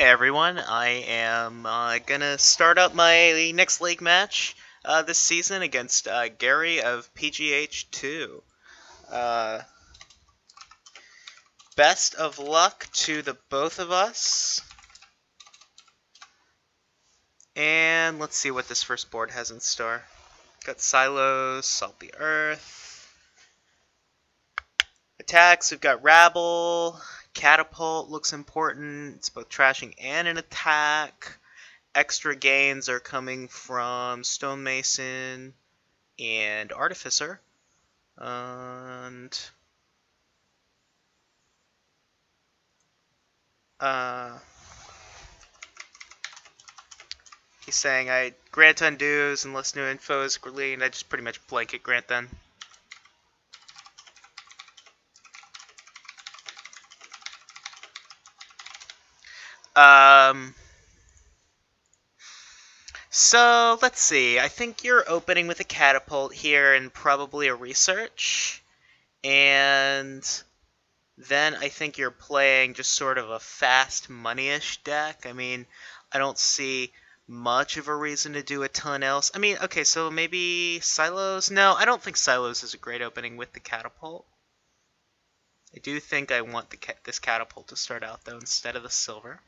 Hey everyone, I am gonna start up my next league match this season against Gary of PGH2. Uh, Best of luck to the both of us. And let's see what this first board has in store. Got Silos, Salt the Earth. Attacks, we've got Rabble. Catapult looks important. It's both trashing and an attack. Extra gains are coming from Stonemason and Artificer. And he's saying I grant undos unless new info is gleaned. I just pretty much blanket grant then. So let's see. I think you're opening with a catapult here and probably a research. And then I think you're playing just sort of a fast money-ish deck. I mean, I don't see much of a reason to do a ton else. I mean, okay, so maybe Silos? No, I don't think Silos is a great opening with the catapult. I do think I want this catapult to start out, though, instead of the silver.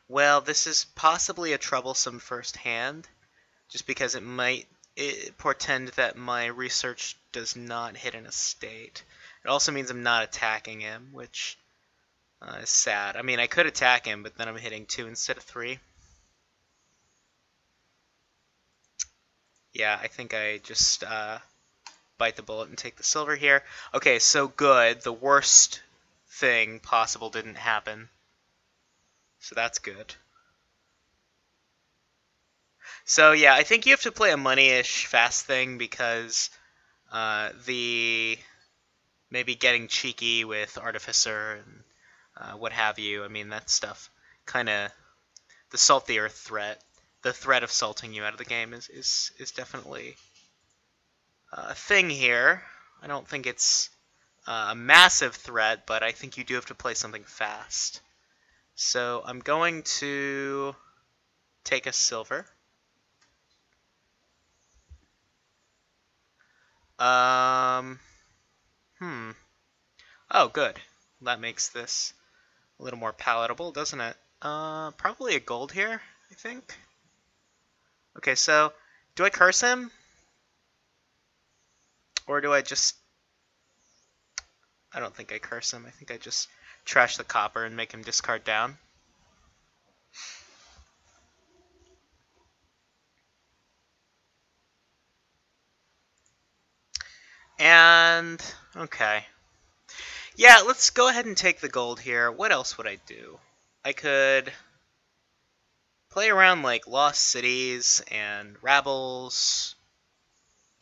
Well, this is possibly a troublesome first hand, just because it might portend that my research does not hit an estate. It also means I'm not attacking him, which is sad. I mean, I could attack him, but then I'm hitting 2 instead of 3. Yeah, I think I just bite the bullet and take the silver here. Okay, so good. The worst thing possible didn't happen. So that's good. So yeah, I think you have to play a money-ish fast thing because the maybe getting cheeky with Artificer and what have you. I mean, that stuff kind of the Salt the Earth threat, the threat of salting you out of the game is definitely a thing here. I don't think it's a massive threat, but I think you do have to play something fast. So I'm going to take a silver. Oh, good. That makes this a little more palatable, doesn't it? Probably a gold here, I think. Okay, so do I curse him? Or do I just... I don't think I curse him. I think I just trash the copper and make him discard down. And... okay. Yeah, let's go ahead and take the gold here. What else would I do? I could play around like Lost Cities and Rabbles.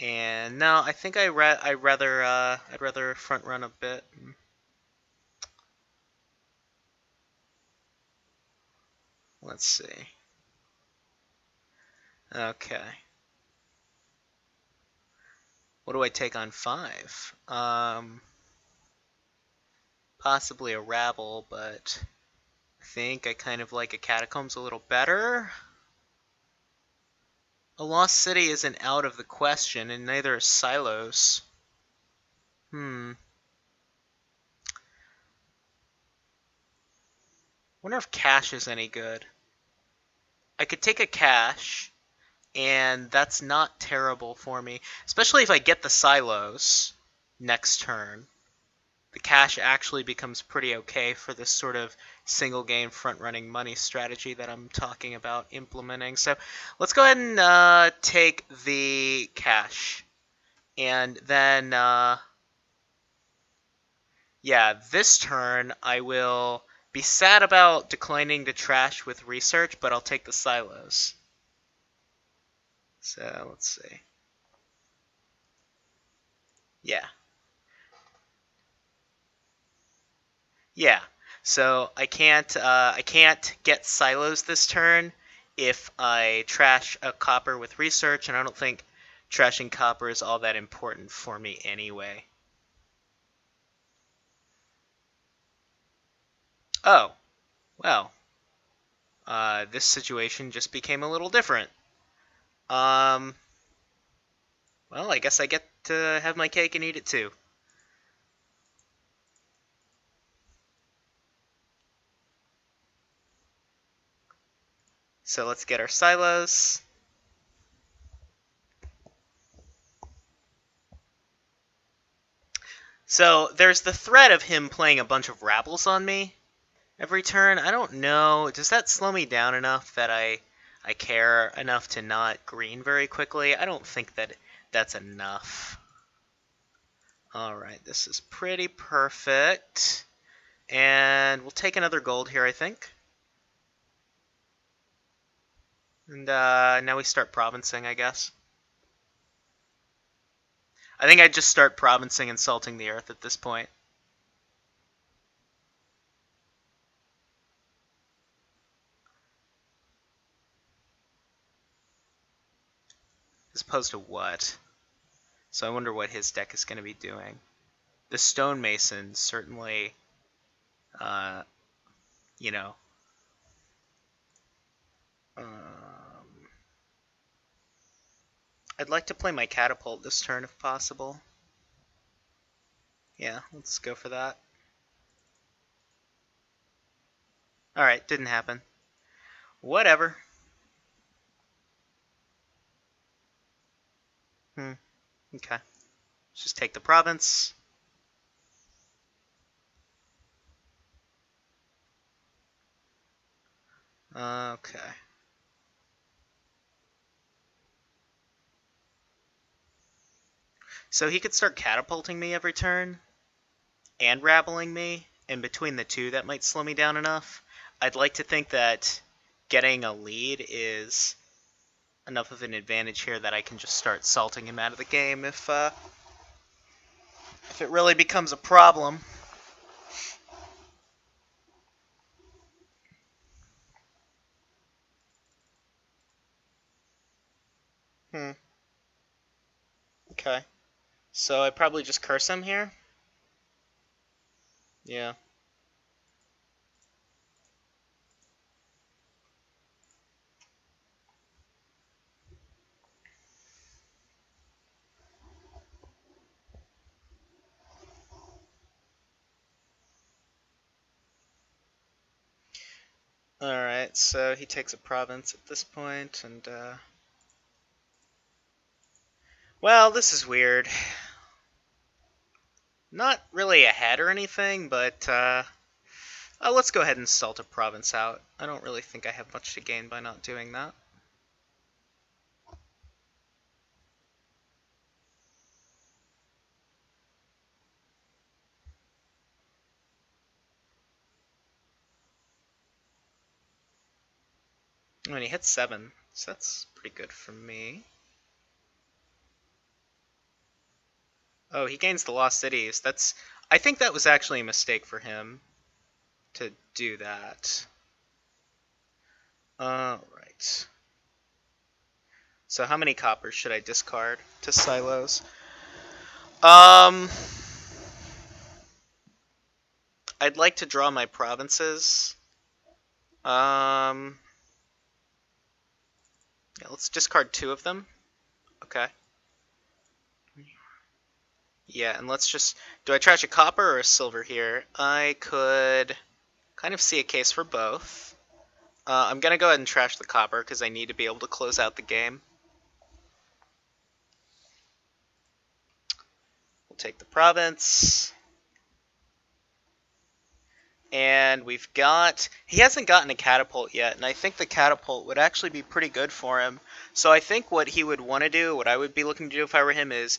And no, I think I'd rather front run a bit. Let's see. Okay. What do I take on 5? Possibly a Rabble, but I think I kind of like a Catacombs a little better. A Lost City isn't out of the question, and neither is Silos. Wonder if Cash is any good. I could take a Cash, and that's not terrible for me. Especially if I get the Silos next turn. The Cash actually becomes pretty okay for this sort of single game front-running money strategy that I'm talking about implementing. So let's go ahead and take the Cash. And then, yeah, this turn I will be sad about declining to trash with research, but I'll take the Silos. So let's see. Yeah. Yeah, so I can't get Silos this turn if I trash a copper with research, and I don't think trashing copper is all that important for me anyway. Oh, well. This situation just became a little different. Um, well, I guess I get to have my cake and eat it too. So let's get our silos. So there's the threat of him playing a bunch of rabbles on me every turn. I don't know. Does that slow me down enough that I care enough to not green very quickly? I don't think that that's enough. Alright, this is pretty perfect. And we'll take another gold here, I think. And now we start provincing, I guess. I think I'd just start provincing and salting the earth at this point. As opposed to what? So I wonder what his deck is going to be doing. The stonemason certainly, you know, I'd like to play my catapult this turn if possible. Yeah, let's go for that. Alright, didn't happen. Whatever. Okay. Let's just take the province. Okay. So he could start catapulting me every turn, and rabbling me, and between the two that might slow me down enough. I'd like to think that getting a lead is enough of an advantage here that I can just start salting him out of the game if it really becomes a problem. Okay. So I probably just curse him here? Yeah. Alright, so he takes a province at this point, and well, this is weird. Not really ahead or anything, but let's go ahead and salt a province out. I don't really think I have much to gain by not doing that. I mean, he hit 7, so that's pretty good for me. Oh, he gains the Lost Cities. I think that was actually a mistake for him to do that. Alright. So how many coppers should I discard to silos? I'd like to draw my provinces. Yeah, let's discard 2 of them. Okay. Yeah, and let's just... Do I trash a copper or a silver here? I could kind of see a case for both. I'm going to go ahead and trash the copper because I need to be able to close out the game. We'll take the province. And we've got... He hasn't gotten a catapult yet, and I think the catapult would actually be pretty good for him. So I think what he would want to do, what I would be looking to do if I were him, is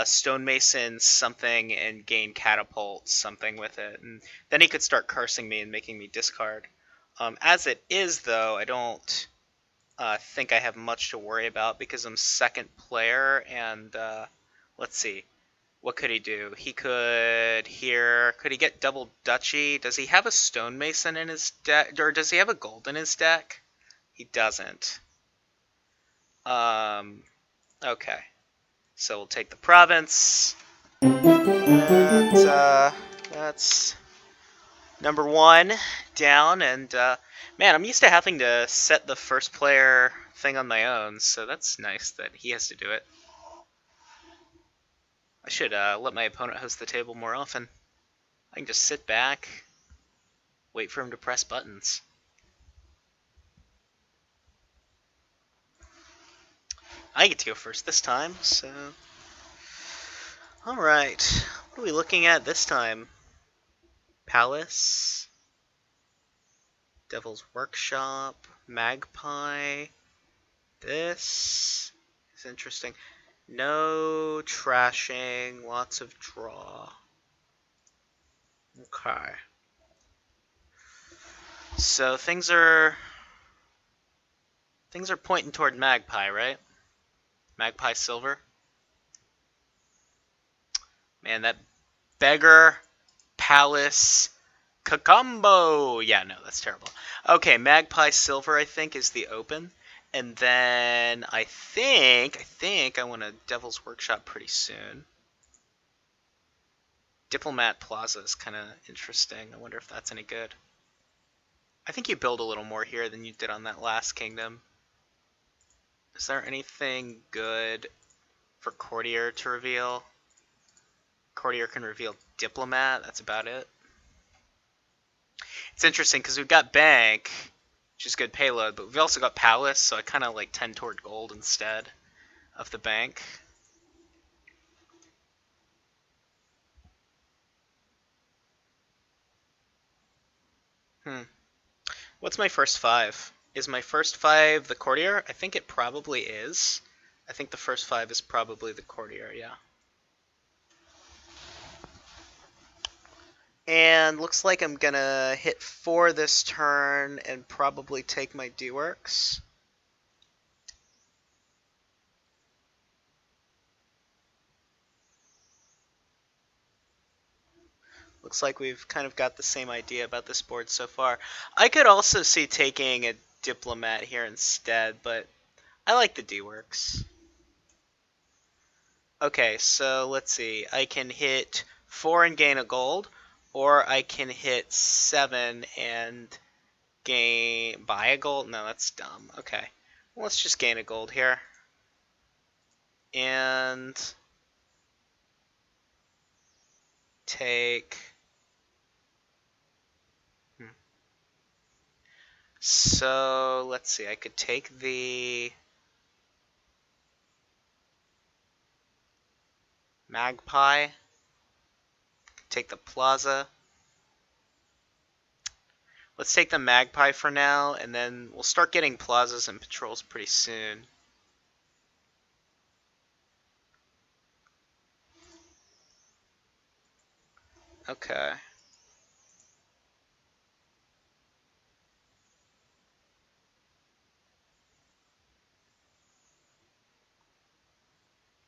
stonemason something and gain catapult something with it. And then he could start cursing me and making me discard. As it is, though, I don't think I have much to worry about because I'm second player, and let's see. What could he do? He could here. Could he get double duchy? Does he have a stonemason in his deck, or does he have a gold in his deck? He doesn't. Okay. So we'll take the province. And that's Number 1 down, and man, I'm used to having to set the first player thing on my own, so that's nice that he has to do it. I should let my opponent host the table more often. I can just sit back, wait for him to press buttons. I get to go first this time, so... Alright, what are we looking at this time? Palace, Devil's Workshop, Magpie. This is interesting. No trashing, lots of draw. Okay. So things are pointing toward Magpie, right? Magpie Silver. Man, that Beggar Palace Kakambo. Yeah, no, that's terrible. Okay, Magpie Silver, I think, is the open. And then I think I want a Devil's Workshop pretty soon. Diplomat Plaza is kind of interesting. I wonder if that's any good. I think you build a little more here than you did on that last kingdom. Is there anything good for Courtier to reveal? Courtier can reveal Diplomat, that's about it. It's interesting because we've got Bank, which is good payload, but we've also got Palace, so I kind of like tend toward gold instead of the Bank. What's my first 5? Is my first 5 the Courtier? I think it probably is. I think the first 5 is probably the Courtier, yeah. And looks like I'm gonna hit 4 this turn and probably take my D-Works. Looks like we've kind of got the same idea about this board so far. I could also see taking a Diplomat here instead, but I like the D-Works. Okay, so let's see. I can hit 4 and gain a gold, or I can hit 7 and buy a gold? No, that's dumb. Okay, well, let's just gain a gold here. And take... So, let's see, I could take the Magpie, take the Plaza. Let's take the Magpie for now, and then we'll start getting Plazas and Patrols pretty soon. Okay.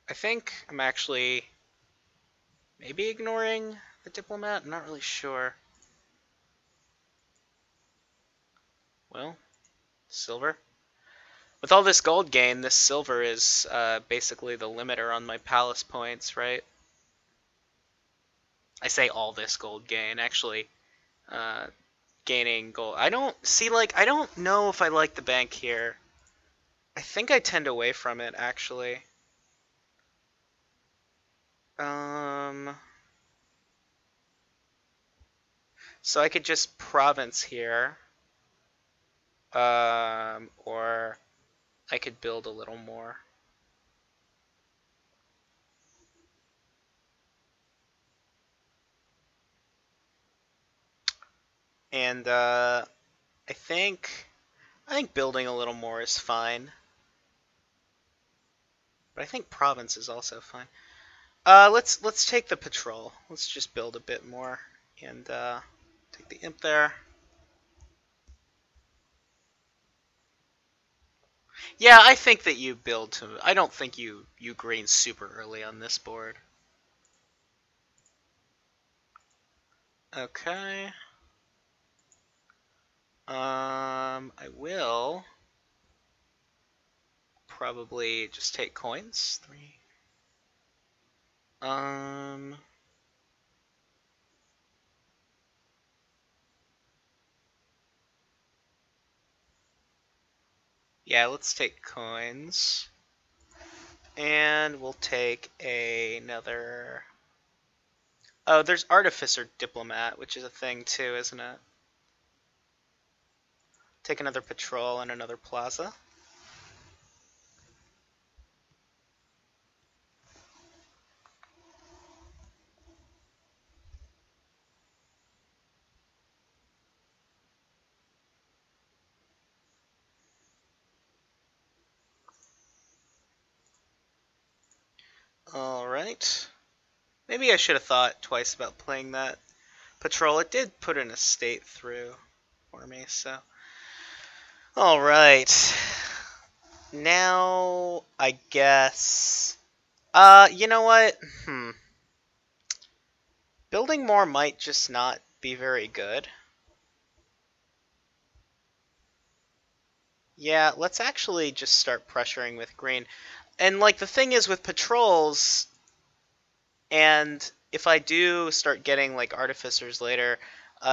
I think I'm actually maybe ignoring the Diplomat. I'm not really sure. Well, silver. With all this gold gain, this silver is basically the limiter on my palace points, right? I say all this gold gain, actually. Gaining gold. I don't know if I like the bank here. I think I tend away from it, actually. So I could just province here. Or I could build a little more. And I think building a little more is fine. But I think province is also fine. Let's take the patrol. Let's just build a bit more and take the imp there. Yeah, I think that you build to... I don't think you green super early on this board. Okay. I will probably just take coins. 3. Yeah, let's take coins. And we'll take another... Oh, there's Artificer Diplomat, which is a thing too, isn't it? Take another patrol and another plaza. Alright. Maybe I should have thought twice about playing that patrol. It did put an estate through for me, so... Alright. Now, I guess... you know what? Building more might just not be very good. Yeah, let's actually just start pressuring with green. And, like, the thing is with patrols, and if I do start getting, like, artificers later,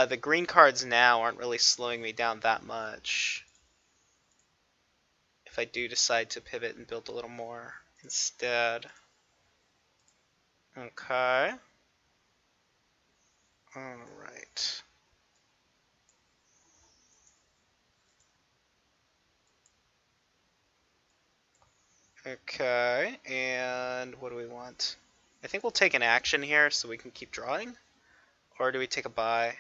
the green cards now aren't really slowing me down that much. If I do decide to pivot and build a little more instead. Okay. Alright. Okay, and what do we want? I think we'll take an action here so we can keep drawing. Or do we take a buy?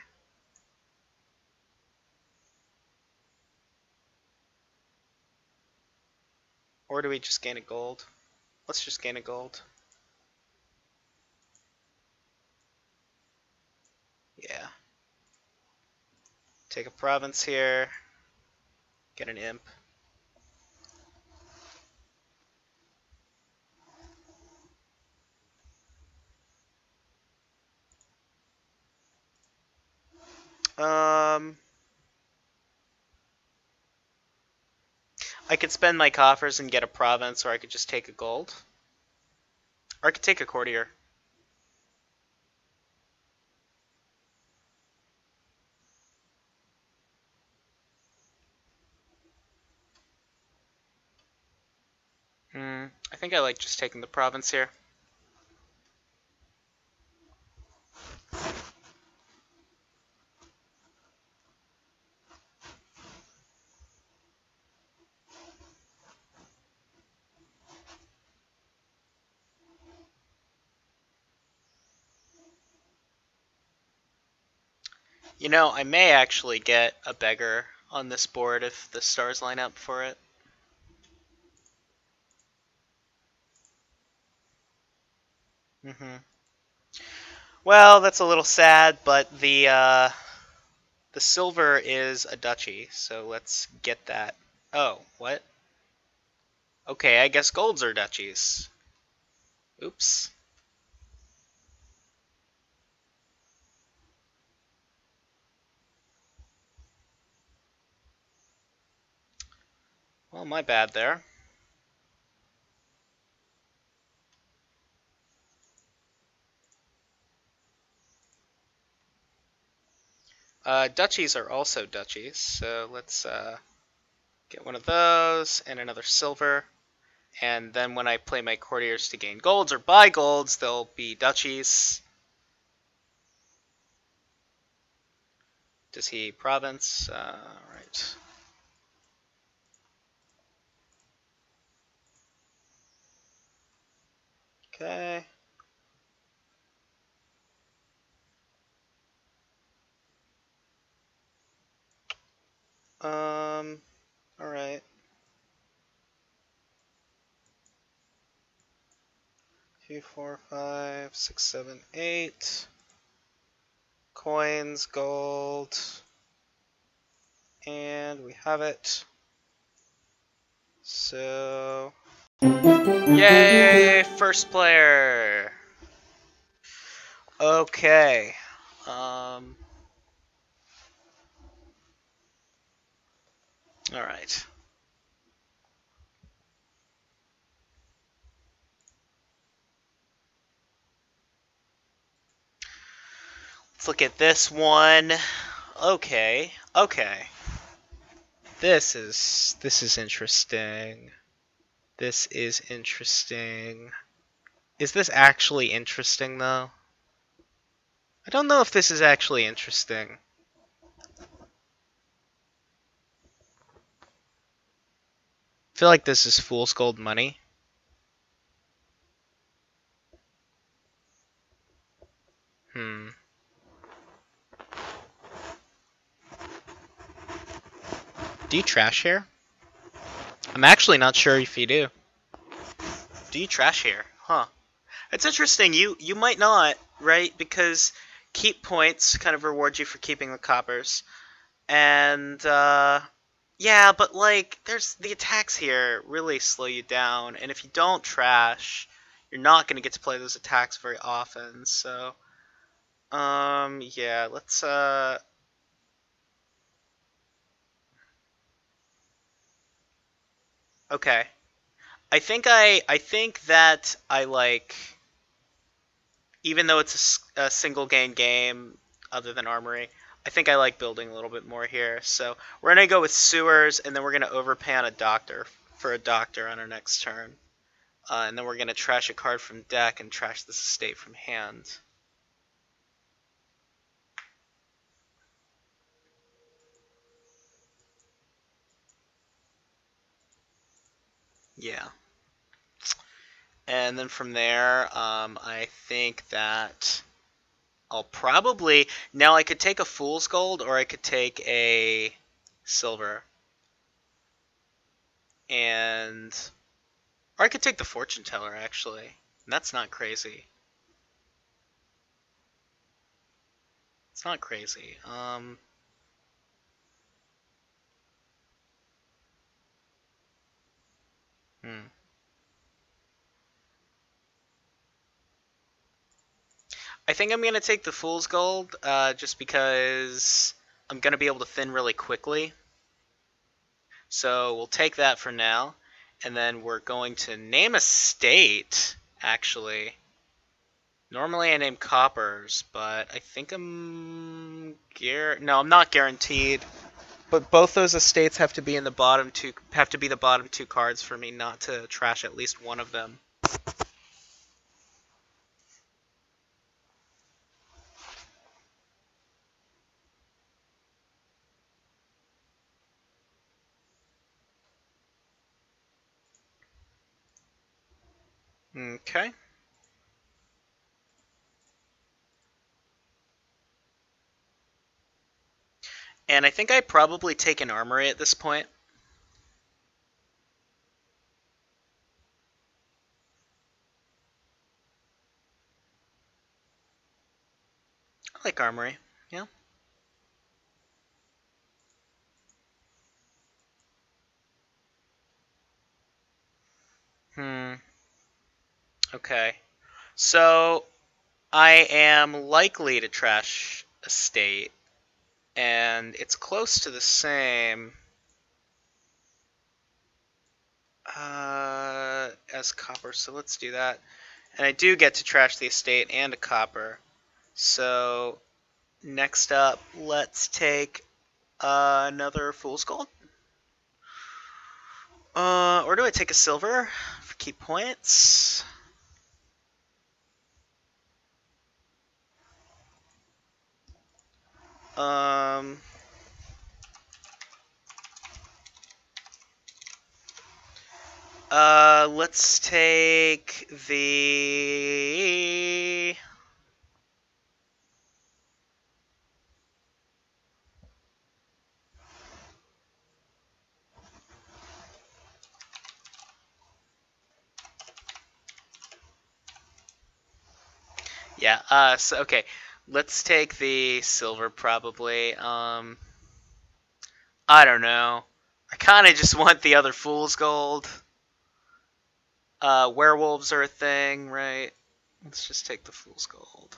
Or do we just gain a gold? Let's just gain a gold. Yeah. Take a province here. Get an imp. I could spend my coffers and get a province, or I could just take a gold. Or I could take a courtier. I think I like just taking the province here. You know, I may actually get a beggar on this board if the stars line up for it. Well, that's a little sad, but the silver is a duchy, so let's get that. Oh, what? Okay, I guess golds are duchies. Oops. Well, my bad there. Duchies are also duchies, so let's get one of those and another silver. And then when I play my courtiers to gain golds or buy golds, they'll be duchies. Does he province? Right. Okay. Alright. 2, 4, 5, 6, 7, 8. Coins, gold. And we have it. So... Yay! First player! Okay. Alright. Let's look at this one. Okay. This is interesting. This is interesting. Is this actually interesting, though? I don't know if this is actually interesting. I feel like this is fool's gold money. Do you trash here? I'm actually not sure if you do. Do you trash here? Huh. It's interesting. You might not, right? Because keep points kind of reward you for keeping the coppers. And yeah, but like there's the attacks here really slow you down, and if you don't trash, you're not going to get to play those attacks very often. So yeah, let's okay. I think that I like, even though it's a single game other than Armory, I think I like building a little bit more here. So we're going to go with Sewers, and then we're going to overpay on a Doctor for a Doctor on our next turn. And then we're going to trash a card from deck and trash this estate from hand. Yeah. And then from there, I think that I'll probably... Now, I could take a Fool's Gold, or I could take a Silver. And... Or I could take the Fortune Teller, actually. And that's not crazy. It's not crazy. Hmm. I think I'm going to take the Fool's Gold, just because I'm going to be able to thin really quickly. So we'll take that for now. And then we're going to name a state, actually. Normally I name coppers, but I think I'm... No, I'm not guaranteed. But both those estates have to be in the bottom two, have to be the bottom two cards for me not to trash at least one of them. Okay. And I think I probably take an Armory at this point. I like Armory, yeah. Okay. So, I am likely to trash a state, and it's close to the same as copper, so let's do that. And I do get to trash the estate and a copper. So, next up, let's take another Fool's Gold. Or do I take a silver for keep points? Um, let's take the... Yeah, so, okay. Let's take the silver, probably. I don't know. I kind of just want the other Fool's Gold. Werewolves are a thing, right? Let's just take the Fool's Gold.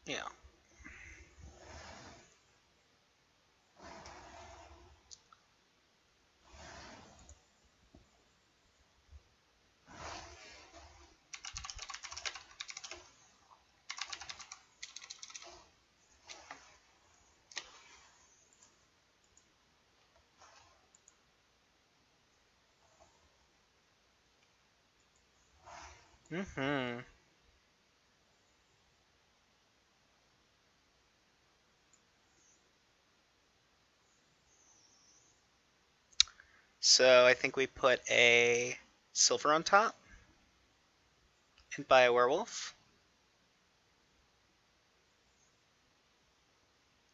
Yeah. Mm-hmm. So I think we put a silver on top and buy a werewolf.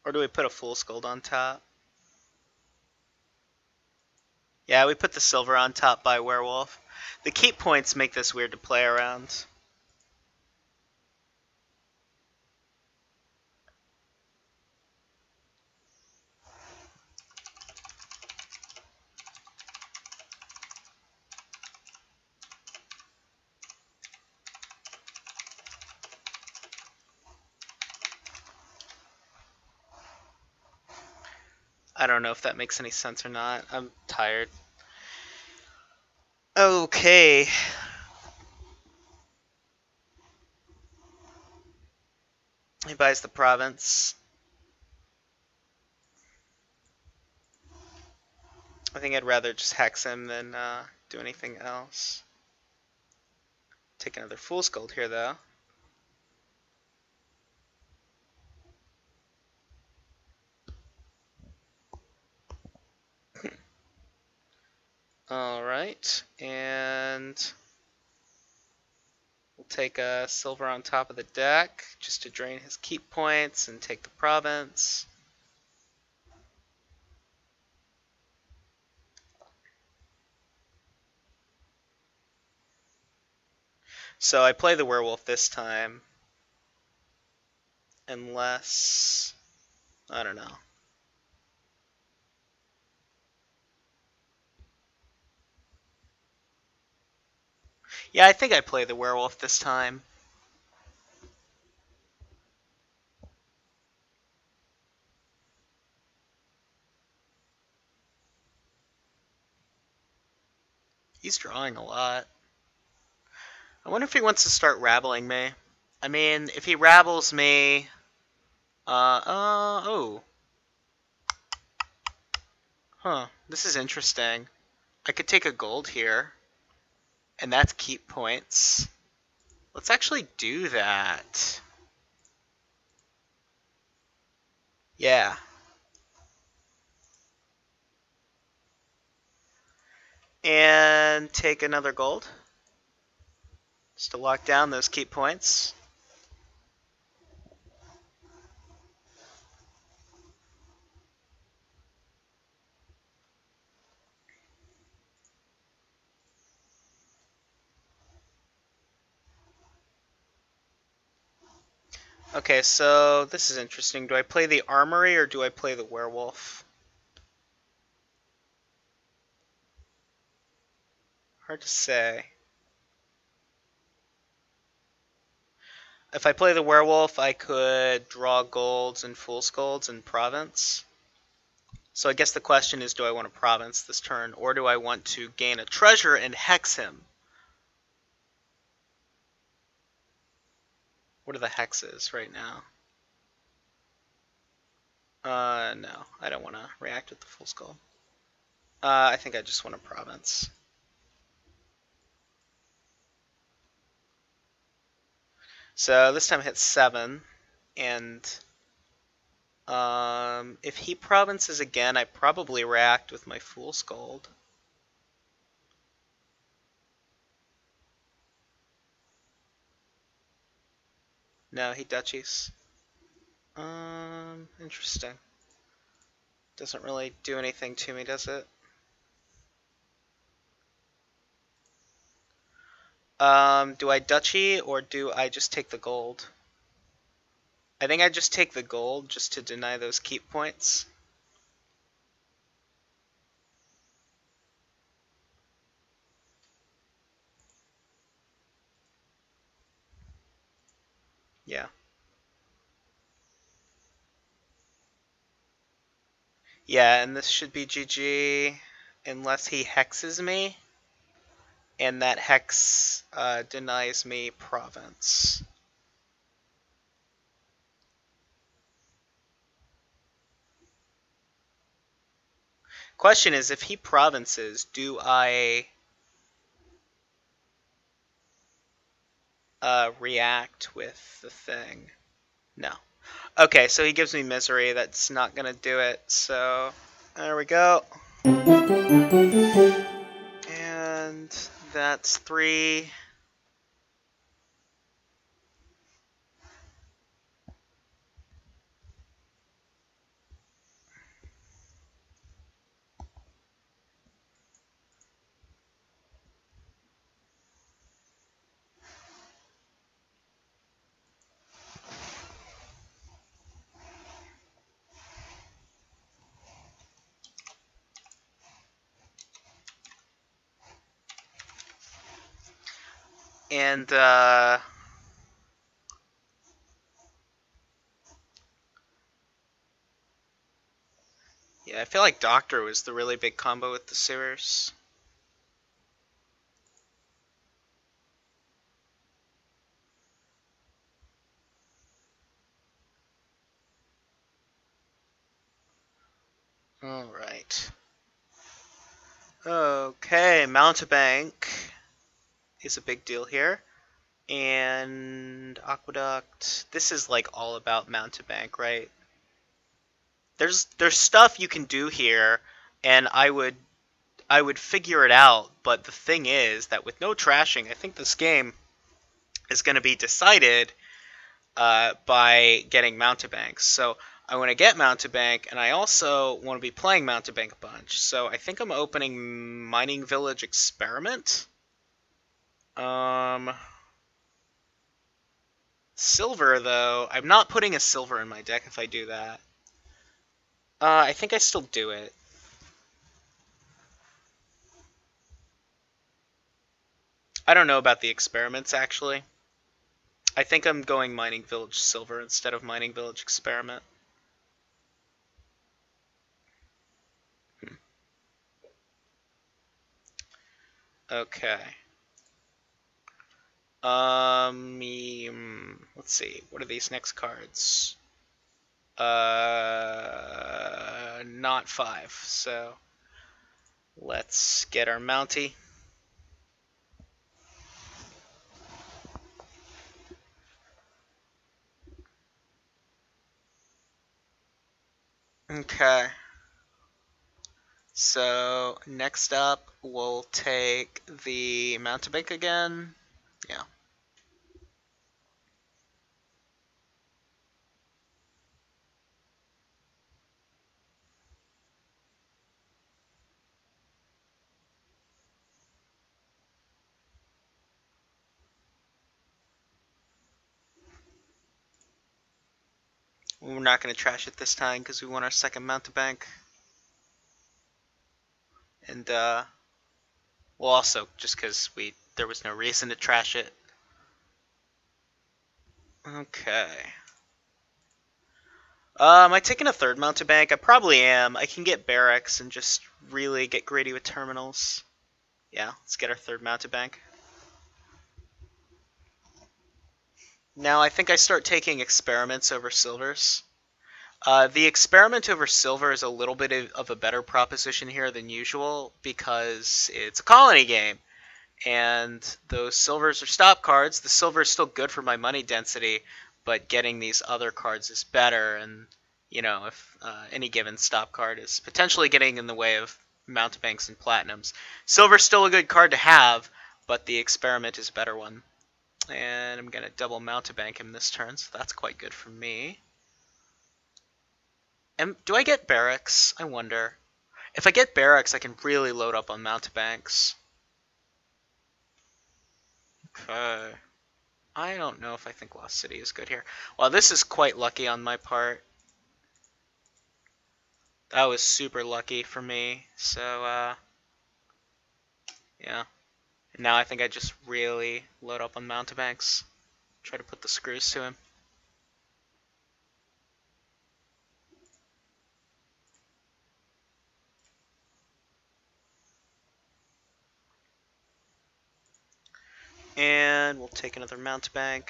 Or do we put a fool's gold on top? Yeah, we put the silver on top by werewolf. The keep points make this weird to play around. I don't know if that makes any sense or not. I'm tired. Okay. He buys the province. I think I'd rather just hex him than do anything else. Take another fool's gold here, though. Alright, and we'll take a silver on top of the deck just to drain his keep points and take the province. So I play the werewolf this time, unless, I don't know. Yeah, I think I play the werewolf this time. He's drawing a lot. I wonder if he wants to start rabbling me. I mean, if he rabbles me, oh. Huh, this is interesting. I could take a gold here, and that's keep points. Let's actually do that. Yeah. And take another gold, just to lock down those keep points. Okay, so this is interesting. Do I play the armory or do I play the werewolf? Hard to say. If I play the werewolf, I could draw golds and fool's golds in province. So I guess the question is, do I want to province this turn, or do I want to gain a treasure and hex him? What are the hexes right now? No, I don't want to react with the fool's gold. I think I just want a province. So this time I hit 7, and if he provinces again, I probably react with my fool's gold. No, he duchies. Interesting. Doesn't really do anything to me, does it? Do I duchy or do I just take the gold? I think I just take the gold just to deny those keep points. Yeah. Yeah, and this should be GG unless he hexes me, and that hex denies me province. Question is, if he provinces, do I react with the thing. No. Okay, so he gives me misery. That's not gonna do it. So there we go. And that's 3. And yeah, I feel like Doctor was the really big combo with the sewers. Alright. Okay, Mountebank is a big deal here. And Aqueduct. This is like all about Mountebank, right? There's stuff you can do here, and I would figure it out, but the thing is that with no trashing, I think this game is going to be decided by getting Mountebanks. So I want to get Mountebank, and I also want to be playing Mountebank a bunch. So I think I'm opening Mining Village Experiment. Silver, though. I'm not putting a silver in my deck if I do that. I think I still do it. I don't know about the experiments, actually. I think I'm going Mining Village Silver instead of Mining Village Experiment. Okay. Let's see. What are these next cards? Not 5. So let's get our Mountie. Okay. So next up, we'll take the Mountebank again. Yeah. We're not going to trash it this time because we want our second Mountebank. And well, also just because there was no reason to trash it. Okay. Am I taking a third Mountebank? I probably am. I can get barracks and just really get greedy with terminals. Yeah, let's get our third Mountebank. Now I think I start taking experiments over silvers. The experiment over silver is a little bit of a better proposition here than usual because it's a colony game. And those silvers are stop cards. The silver is still good for my money density, but getting these other cards is better. And, you know, if any given stop card is potentially getting in the way of Mountebanks and Platinums. Silver's still a good card to have, but the experiment is a better one. And I'm going to double Mountebank him this turn, so that's quite good for me. And do I get barracks? I wonder. If I get barracks, I can really load up on Mountebanks. Okay. I don't know if I think Lost City is good here. Well, this is quite lucky on my part. That was super lucky for me. So, yeah. And now I think I just really load up on Mountebanks. Try to put the screws to him. And we'll take another Mountebank.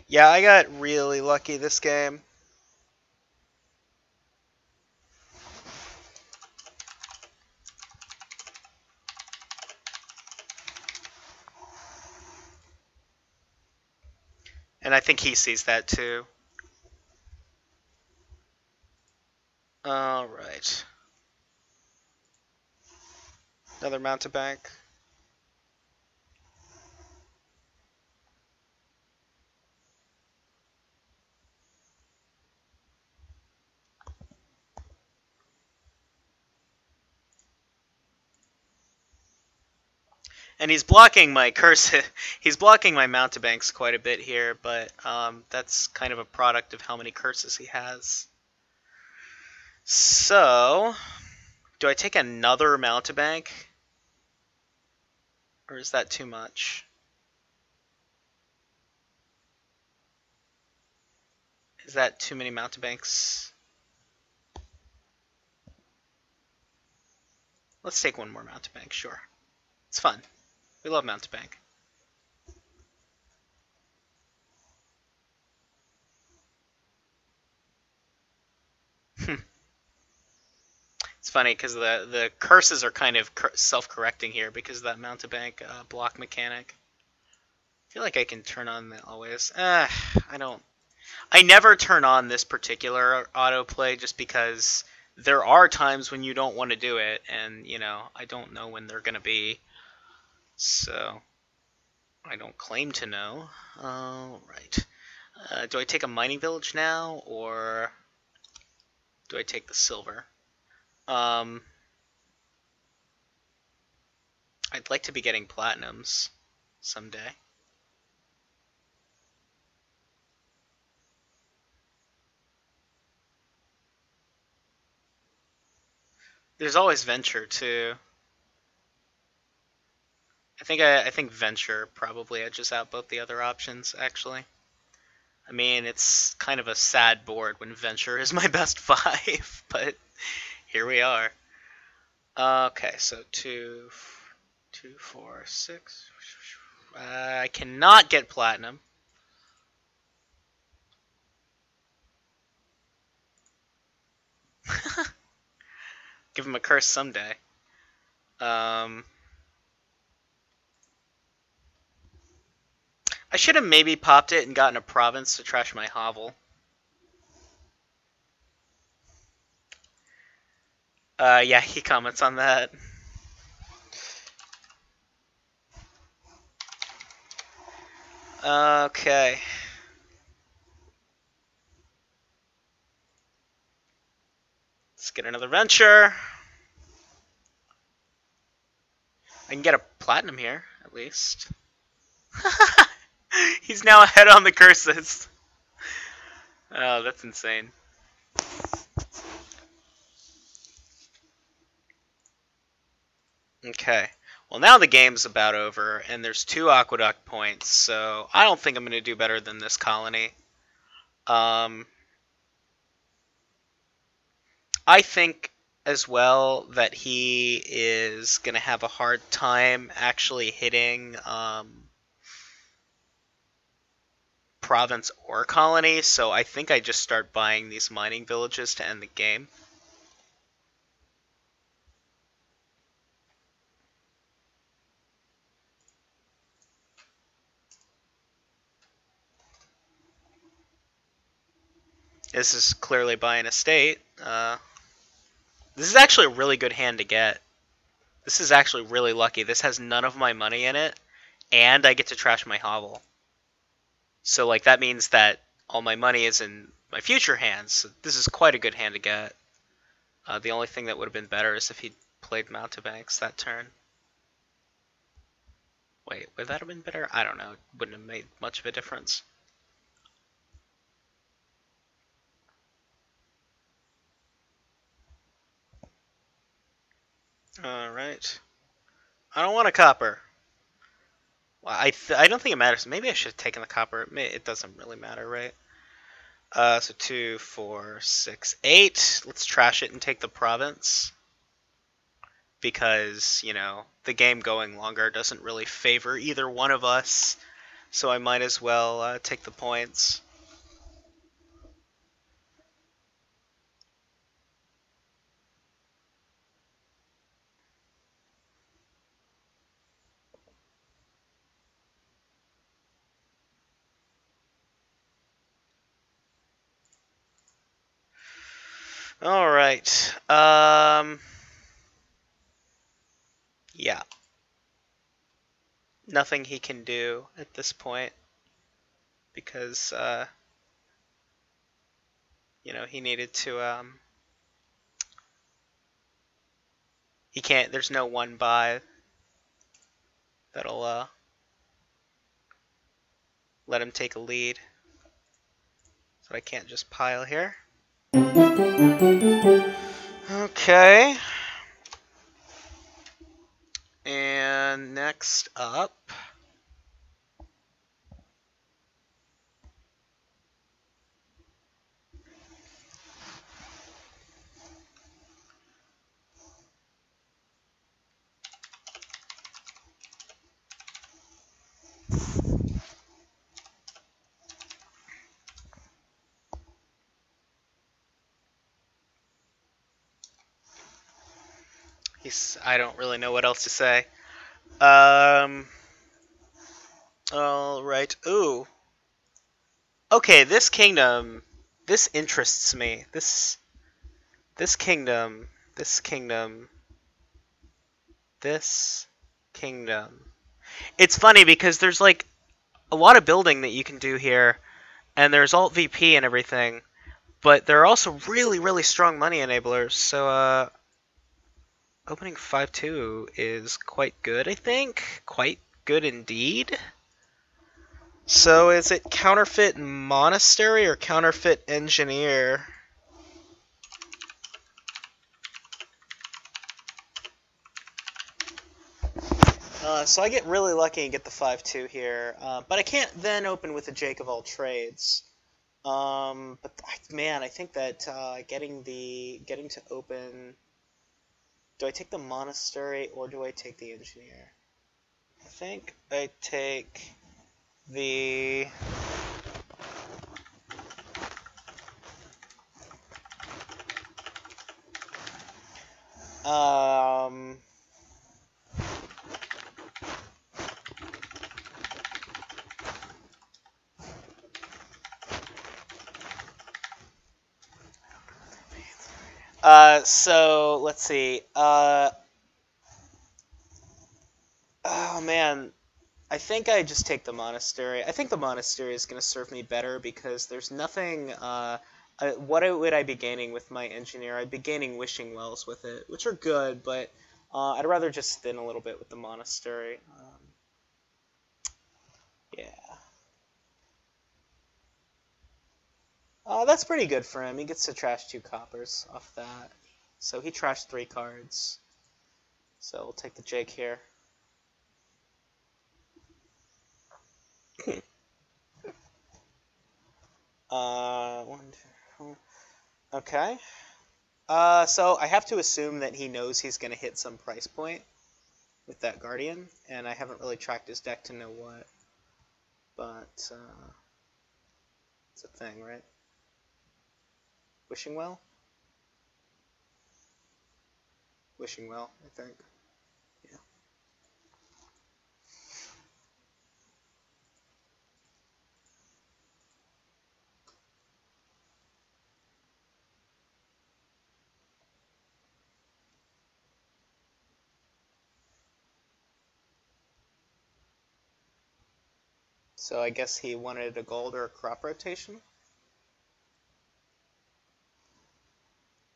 Yeah, I got really lucky this game. And I think he sees that too. Alright. Another mountebank. And he's blocking my curse. He's blocking my mountebanks quite a bit here, but that's kind of a product of how many curses he has. So, do I take another mountebank? Or is that too much? Is that too many mountebanks? Let's take one more mountebank, sure. It's fun. We love mountebank. It's funny because the curses are kind of self-correcting here because of that mountebank block mechanic. I feel like I can turn on that always. I don't. I never turn on this particular autoplay just because there are times when you don't want to do it, and you know I don't know when they're gonna be, so I don't claim to know. Right. Do I take a mining village now, or do I take the silver? I'd like to be getting platinums someday. There's always venture too. I think venture probably edges out both the other options actually. I mean, it's kind of a sad board when venture is my best 5, but here we are. Okay, so 2, 2, 4, 6. I cannot get platinum. Give him a curse someday. I should have maybe popped it and gotten a province to trash my hovel. Yeah, he comments on that. Okay. Let's get another venture. I can get a platinum here, at least. He's now ahead on the curses. Oh, that's insane. Okay. Well, now the game's about over, and there's 2 aqueduct points, so I don't think I'm going to do better than this colony. I think as well that he is going to have a hard time actually hitting province or colony, so I think I just start buying these mining villages to end the game. This is clearly buying a state. This is actually a really good hand to get. This is actually really lucky. This has none of my money in it, and I get to trash my hovel. So like that means that all my money is in my future hands. So this is quite a good hand to get. The only thing that would have been better is if he played mountebanks that turn. Wait, would that have been better? I don't know. It wouldn't have made much of a difference. Alright. I don't want a copper. Well, I don't think it matters. Maybe I should have taken the copper. It doesn't really matter, right? So 2, 4, 6, 8. Let's trash it and take the province. Because, you know, the game going longer doesn't really favor either one of us. so I might as well take the points. All right. Yeah. Nothing he can do at this point because he needed to he can't. There's no one buy that'll let him take a lead. So I can't just pile here. Okay. And next up, I don't really know what else to say. All right. Ooh. Okay, this kingdom, this interests me. This kingdom, this kingdom, this kingdom. It's funny because there's like a lot of building that you can do here, and there's alt VP and everything, but there are also really, really strong money enablers. So opening 5-2 is quite good, I think. Quite good indeed. So is it counterfeit monastery or counterfeit engineer? So I get really lucky and get the 5-2 here, but I can't then open with a Jake of all trades. But man, I think that getting to open. Do I take the monastery or do I take the engineer? I think I take the. So let's see. Oh man, I think I just take the monastery. I think the monastery is going to serve me better because there's nothing. What would I be gaining with my engineer? I'd be gaining wishing wells with it, which are good, but I'd rather just thin a little bit with the monastery. Yeah. That's pretty good for him. He gets to trash 2 coppers off that. So he trashed 3 cards. So we'll take the Jake here. One, two, okay. So I have to assume that he knows he's going to hit some price point with that Guardian, and I haven't really tracked his deck to know what. But it's a thing, right? Wishing Well? Wishing Well, I think. Yeah. So I guess he wanted a gold or a crop rotation.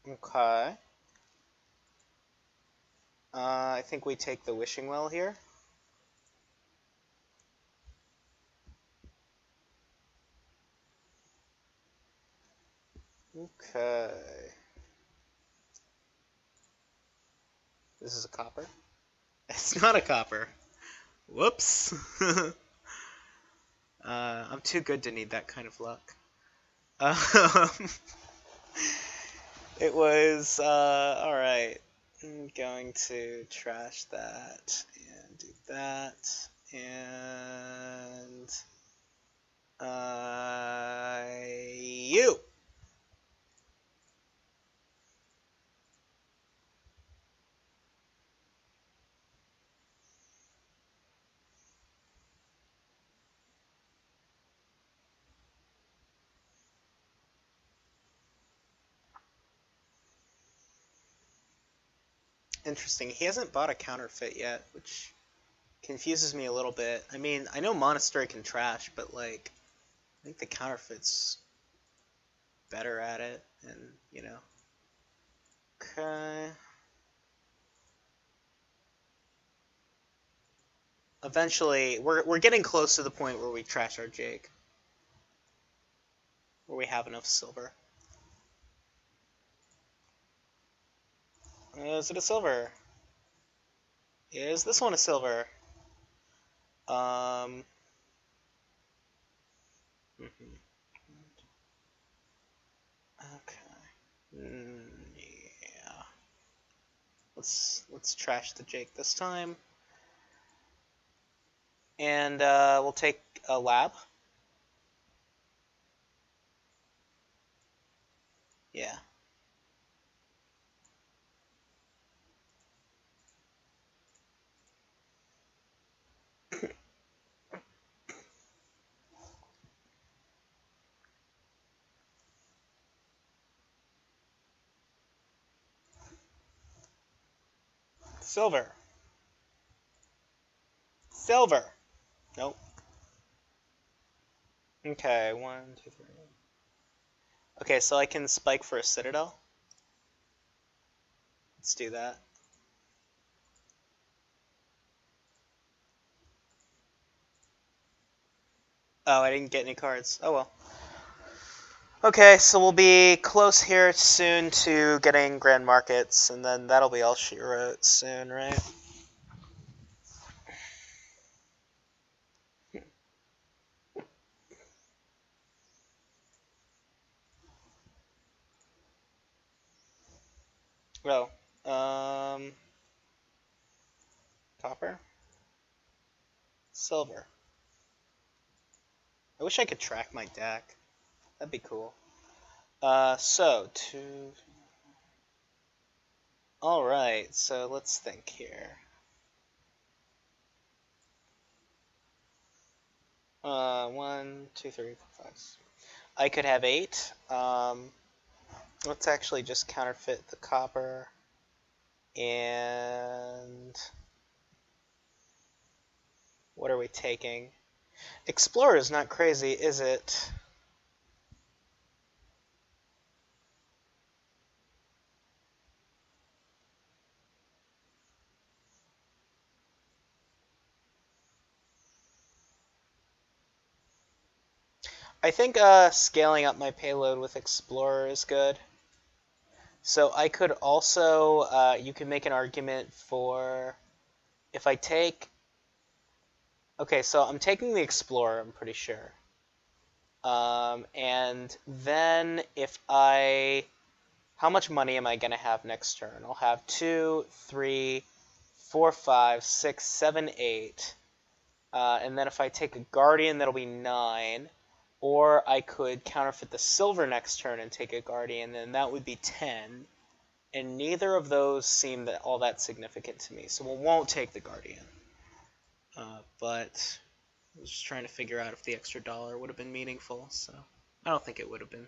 Okay. I think we take the Wishing Well here. Okay. This is a copper. It's not a copper. Whoops. I'm too good to need that kind of luck. It was, alright. I'm going to trash that and do that And you. Interesting. He hasn't bought a counterfeit yet, which confuses me a little bit. I mean, I know Monastery can trash, but like, I think the counterfeit's better at it, and you know. Okay. Eventually, we're getting close to the point where we trash our Jake, where we have enough silver. Is it a silver? Is this one a silver? Um. Okay. Yeah. Let's trash the Jake this time, and we'll take a lab. Yeah. Silver. Silver. Nope. Okay, 1, 2, 3. Okay, so I can spike for a Citadel. Let's do that. Oh, I didn't get any cards. Oh well. Okay, so we'll be close here soon to getting Grand Markets, and then that'll be all she wrote soon, right? Oh, copper, silver. I wish I could track my deck. That'd be cool. So two. All right, so let's think here. 1, 2, 3, 4, 5. I could have 8. Let's actually just counterfeit the copper. And what are we taking? Explorer is not crazy, is it? I think scaling up my payload with Explorer is good. So I could also, you can make an argument for, if I take, okay, so I'm taking the Explorer, I'm pretty sure. And then if how much money am I going to have next turn? I'll have 2, 3, 4, 5, 6, 7, 8. And then if I take a Guardian, that'll be 9. Or I could counterfeit the silver next turn and take a Guardian, and that would be 10. And neither of those seem all that significant to me, so we won't take the Guardian. But I was just trying to figure out if the extra dollar would have been meaningful, so I don't think it would have been.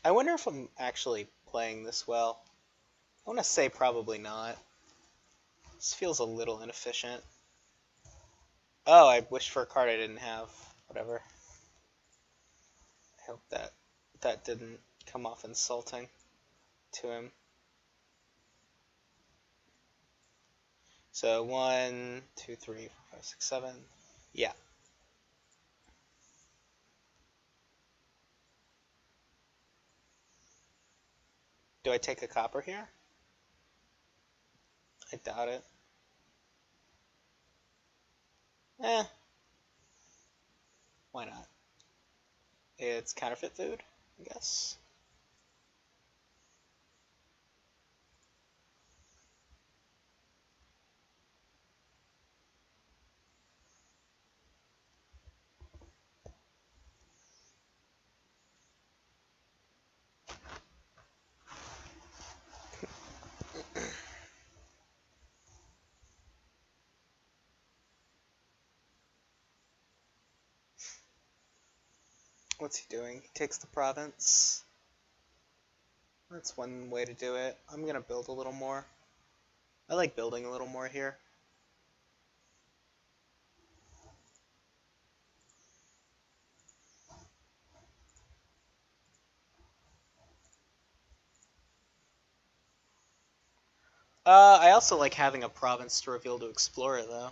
I wonder if I'm actually playing this well. I want to say probably not. This feels a little inefficient. Oh, I wished for a card I didn't have. Whatever. I hope that didn't come off insulting to him. So 1, 2, 3, 4, 5, 6, 7. Yeah. Do I take a copper here? I doubt it. Eh. Why not? It's counterfeit food, I guess. What's he doing? He takes the province. That's one way to do it. I'm gonna build a little more. I like building a little more here. I also like having a province to reveal to Explorer, though.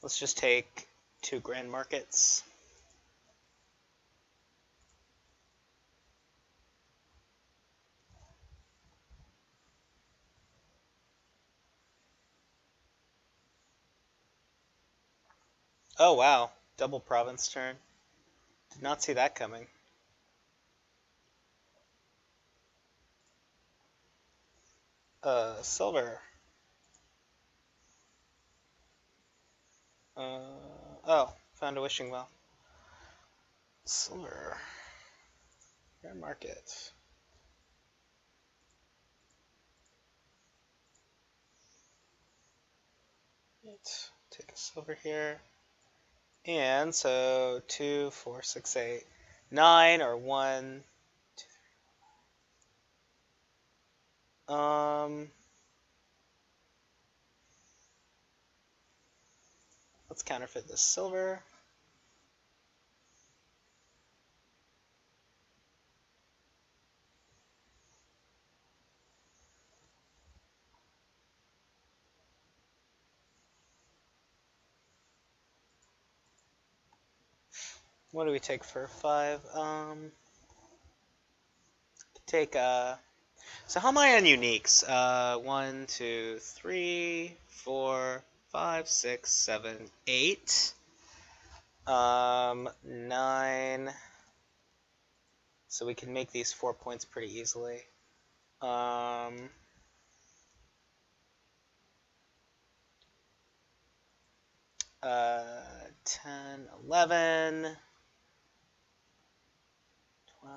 Let's just take 2 grand markets. Oh wow, double province turn. Did not see that coming. Silver. Oh, found a wishing well. Silver. Fair market. Right. Take a silver here. And so 2, 4, 6, 8, 9 or 1, 2, 3. Let's counterfeit this silver. What do we take for 5? Take so how am I on uniques? 1, 2, 3, 4, 5, 6, 7, 8. 9. So we can make these 4 points pretty easily. 10, 11, 12.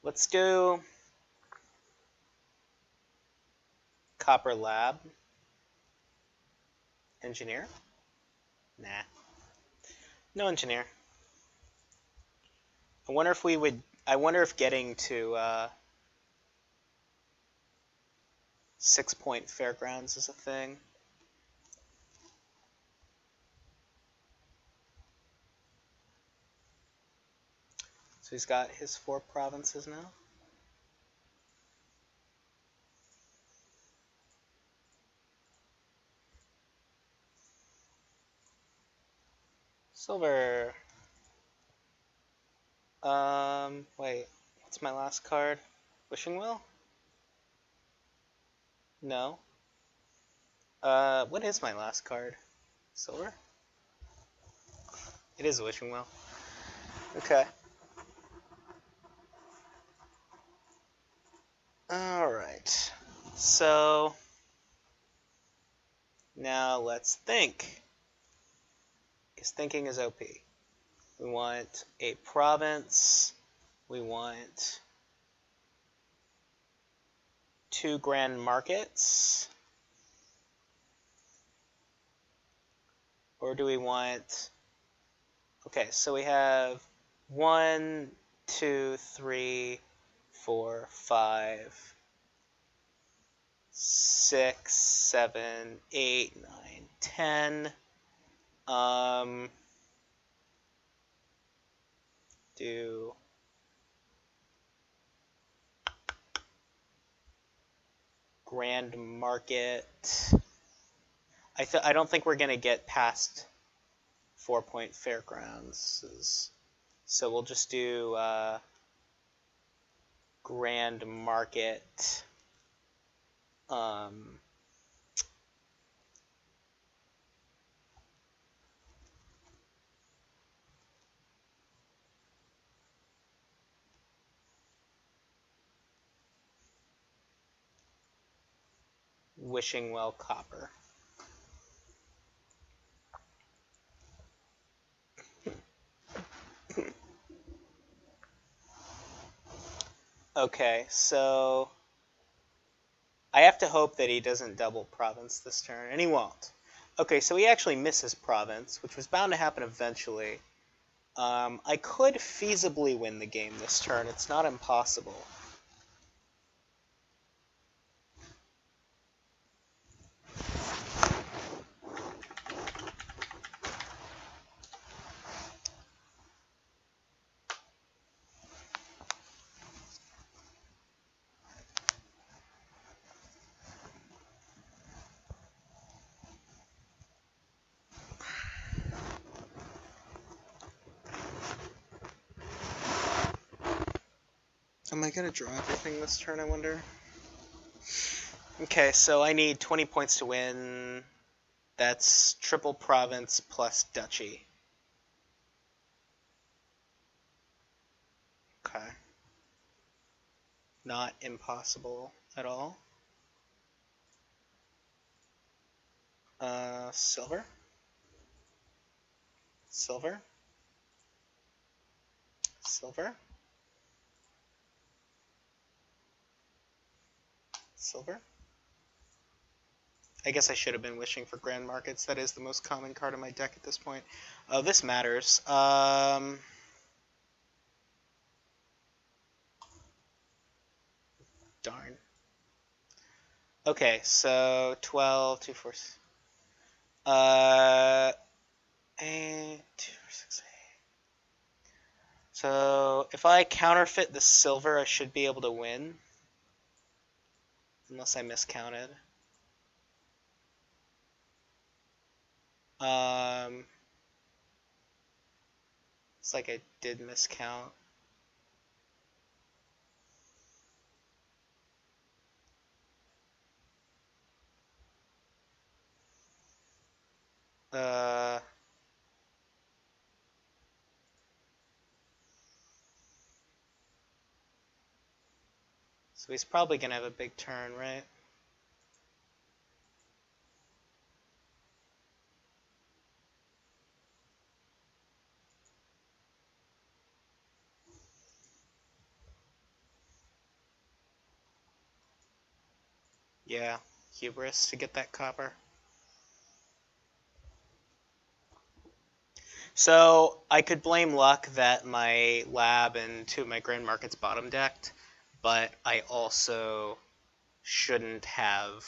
Let's do Copper Lab. Engineer? Nah. No engineer. I wonder if getting to 6-point fairgrounds is a thing. So he's got his 4 provinces now. Silver. Wait, what's my last card? Wishing Well? No. What is my last card? Silver? It is a Wishing Well. Okay. Alright. So, now let's think. Because thinking is OP. We want a province. We want 2 grand markets. Or do we want... Okay, so we have 1, 2, 3, 4, 5, 6, 7, 8, 9, 10. Do grand market. I don't think we're gonna get past 4-point fairgrounds, so we'll just do grand market. Wishing Well Copper. Okay, so I have to hope that he doesn't double province this turn, and he won't. Okay, so he actually misses province, which was bound to happen eventually. I could feasibly win the game this turn. It's not impossible. Am I going to draw everything this turn, I wonder? Okay, so I need 20 points to win. That's triple province plus duchy. Okay. Not impossible at all. Silver. Silver. Silver. Silver. I guess I should have been wishing for Grand Markets. That is the most common card in my deck at this point. Oh, this matters. Darn. Okay, so 12, 2, 4, 8, 2, 6, 8. So if I counterfeit the silver, I should be able to win. Unless I miscounted. It's like I did miscount. So he's probably going to have a big turn, right? Yeah, hubris to get that copper. So I could blame luck that my lab and two of my Grand Markets bottom decked, but I also shouldn't have.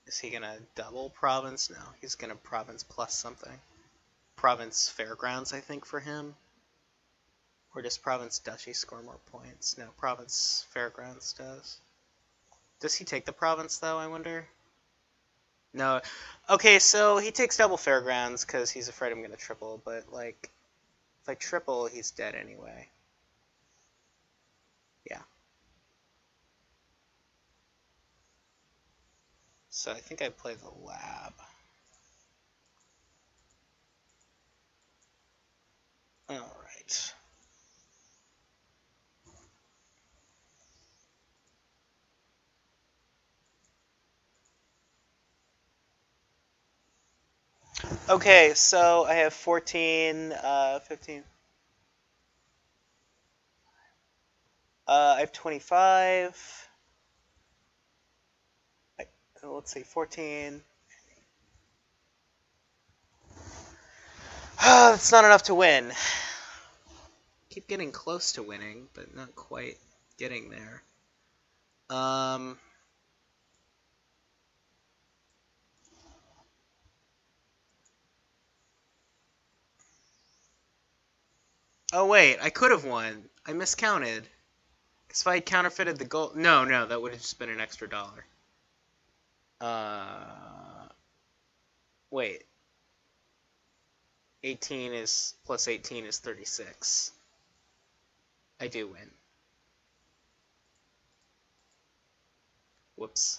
Is he gonna double province? No, he's gonna province plus something. Province Fairgrounds, I think, for him. Or does Province Duchy score more points? No, Province Fairgrounds does. Does he take the province, though, I wonder? No. Okay, so he takes double Fairgrounds because he's afraid I'm going to triple, but, like, if I triple, he's dead anyway. Yeah. So I think I play the lab. Alright. Okay, so I have 14, 15. I have 25. Let's see, 14. That's not enough to win. Keep getting close to winning, but not quite getting there. Oh wait, I could have won. I miscounted. Because if I had counterfeited the gold... No, that would have just been an extra dollar. Wait. 18 is... plus 18 is 36. I do win. Whoops.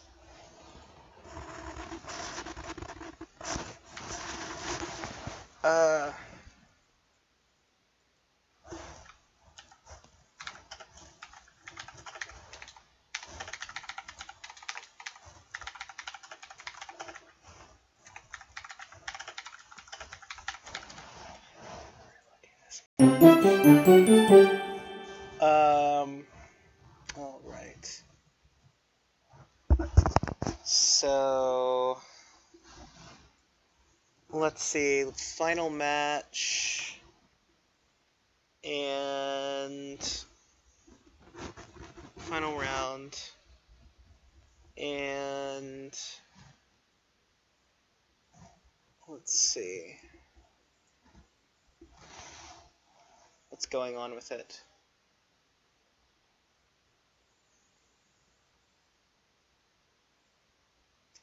let's see. Final match. And final round. And let's see. What's going on with it?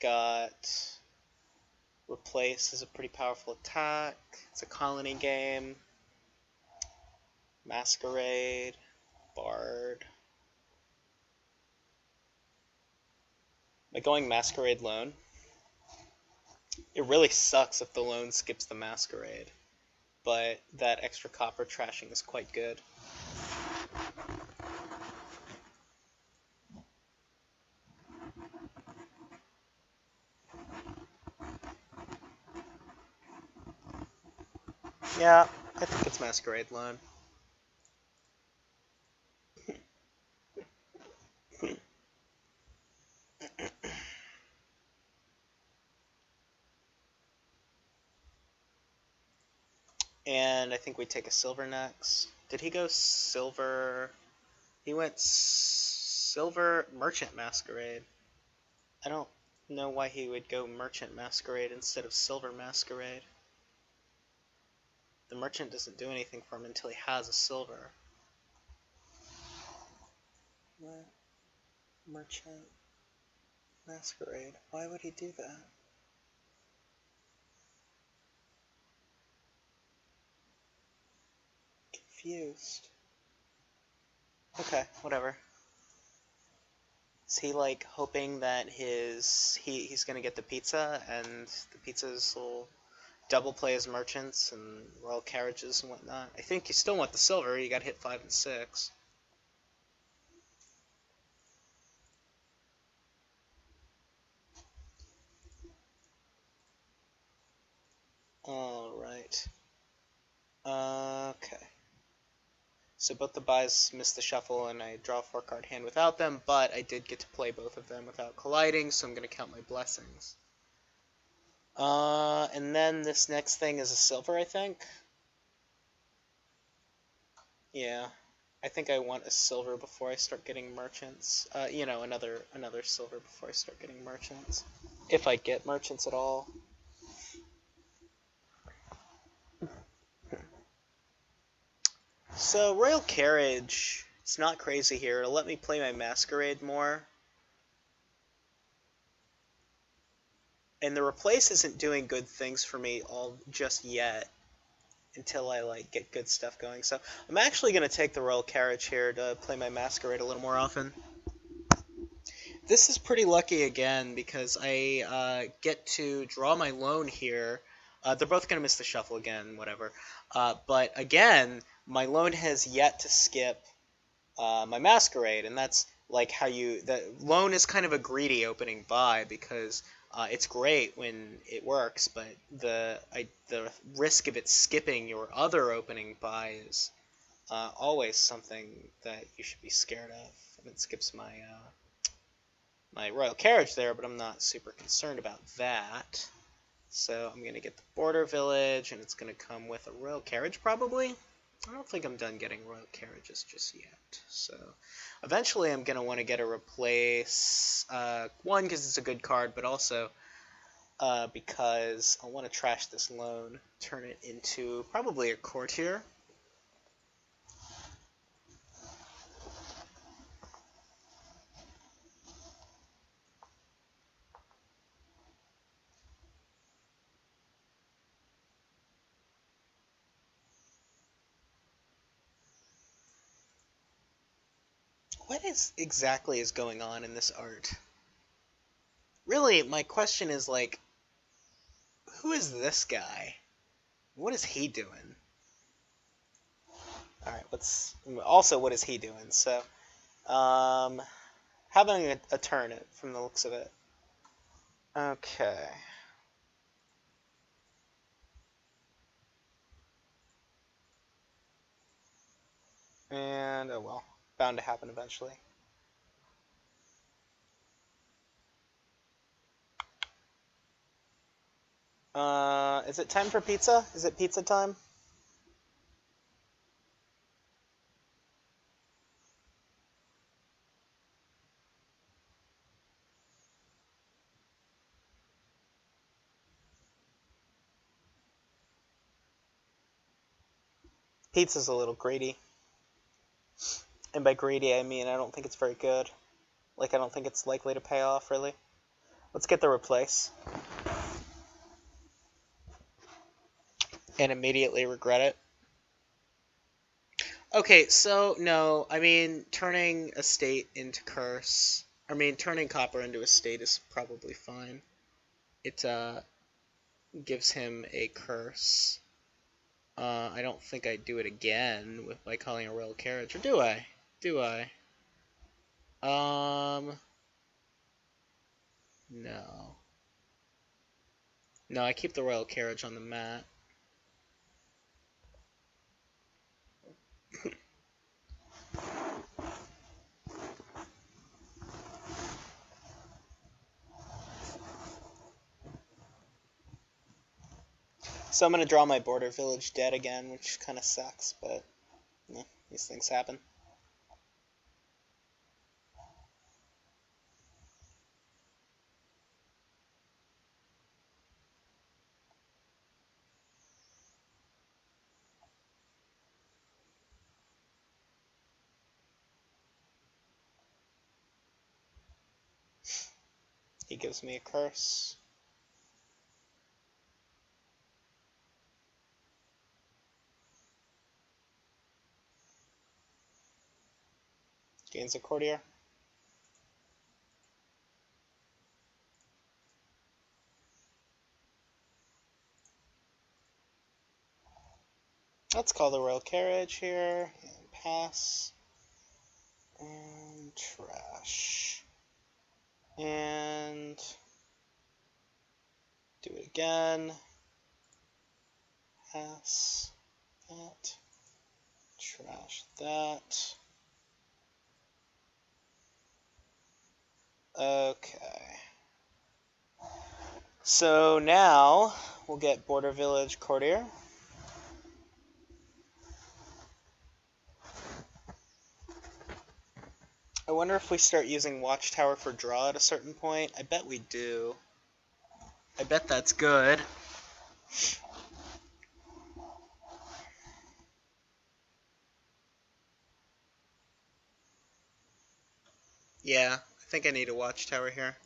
Got replace is a pretty powerful attack. It's a colony game. Masquerade. Bard. Am I going Masquerade Lone? It really sucks if the Lone skips the Masquerade, but that extra copper trashing is quite good. Yeah, I think it's Masquerade Lone. And I think we take a silver next. Did he go silver? He went silver Merchant Masquerade. I don't know why he would go Merchant Masquerade instead of Silver Masquerade. The Merchant doesn't do anything for him until he has a silver. What? Merchant Masquerade. Why would he do that? Confused. Okay, whatever. Is he like hoping that he's gonna get the pizza and the pizzas will double play as merchants and royal carriages and whatnot? I think you still want the silver. You got hit 5 and 6. All right. Okay. So both the buys missed the shuffle, and I draw a 4-card hand without them, but I did get to play both of them without colliding, so I'm going to count my blessings. And then this next thing is a silver, I think. Yeah. I think I want a silver before I start getting merchants. You know, another silver before I start getting merchants. If I get merchants at all. So, Royal Carriage, it's not crazy here. It'll let me play my Masquerade more. And the replace isn't doing good things for me all just yet until I like get good stuff going. So I'm actually going to take the Royal Carriage here to play my Masquerade a little more often. This is pretty lucky again because I get to draw my Lone here. They're both going to miss the shuffle again, whatever. But again, my Lone has yet to skip my Masquerade, and that's like how the Lone is kind of a greedy opening buy because it's great when it works, but the risk of it skipping your other opening buy is always something that you should be scared of. And it skips my my Royal Carriage there, but I'm not super concerned about that. So I'm going to get the Border Village, and it's going to come with a Royal Carriage probably. I don't think I'm done getting Royal Carriages just yet. So eventually I'm going to want to get a replace, one, because it's a good card, but also because I want to trash this Loan, turn it into probably a Courtier. What exactly is going on in this art? Really, my question is like, who is this guy? What is he doing? Alright, what is he doing? So, having a turn from the looks of it. Okay. And, oh well, bound to happen eventually. Is it time for pizza? Is it pizza time? Pizza's a little greedy. And by greedy, I mean I don't think it's very good. Like, I don't think it's likely to pay off, really. Let's get the replace. And immediately regret it. Okay, so, no, I mean, turning a state into curse... I mean, turning copper into a state is probably fine. It, gives him a curse. I don't think I'd do it again by calling a royal carriage. Or do I? Do I? No. No, I keep the royal carriage on the mat. So I'm going to draw my border village dead again, which kind of sucks, but these things happen. He gives me a curse. Gains a courtier. Let's call the royal carriage here, and pass, and trash, and do it again, pass, that, trash that. Okay. So now we'll get border village courtier. I wonder if we start using watchtower for draw at a certain point. I bet we do. I bet that's good. Yeah, I think I need a watchtower here.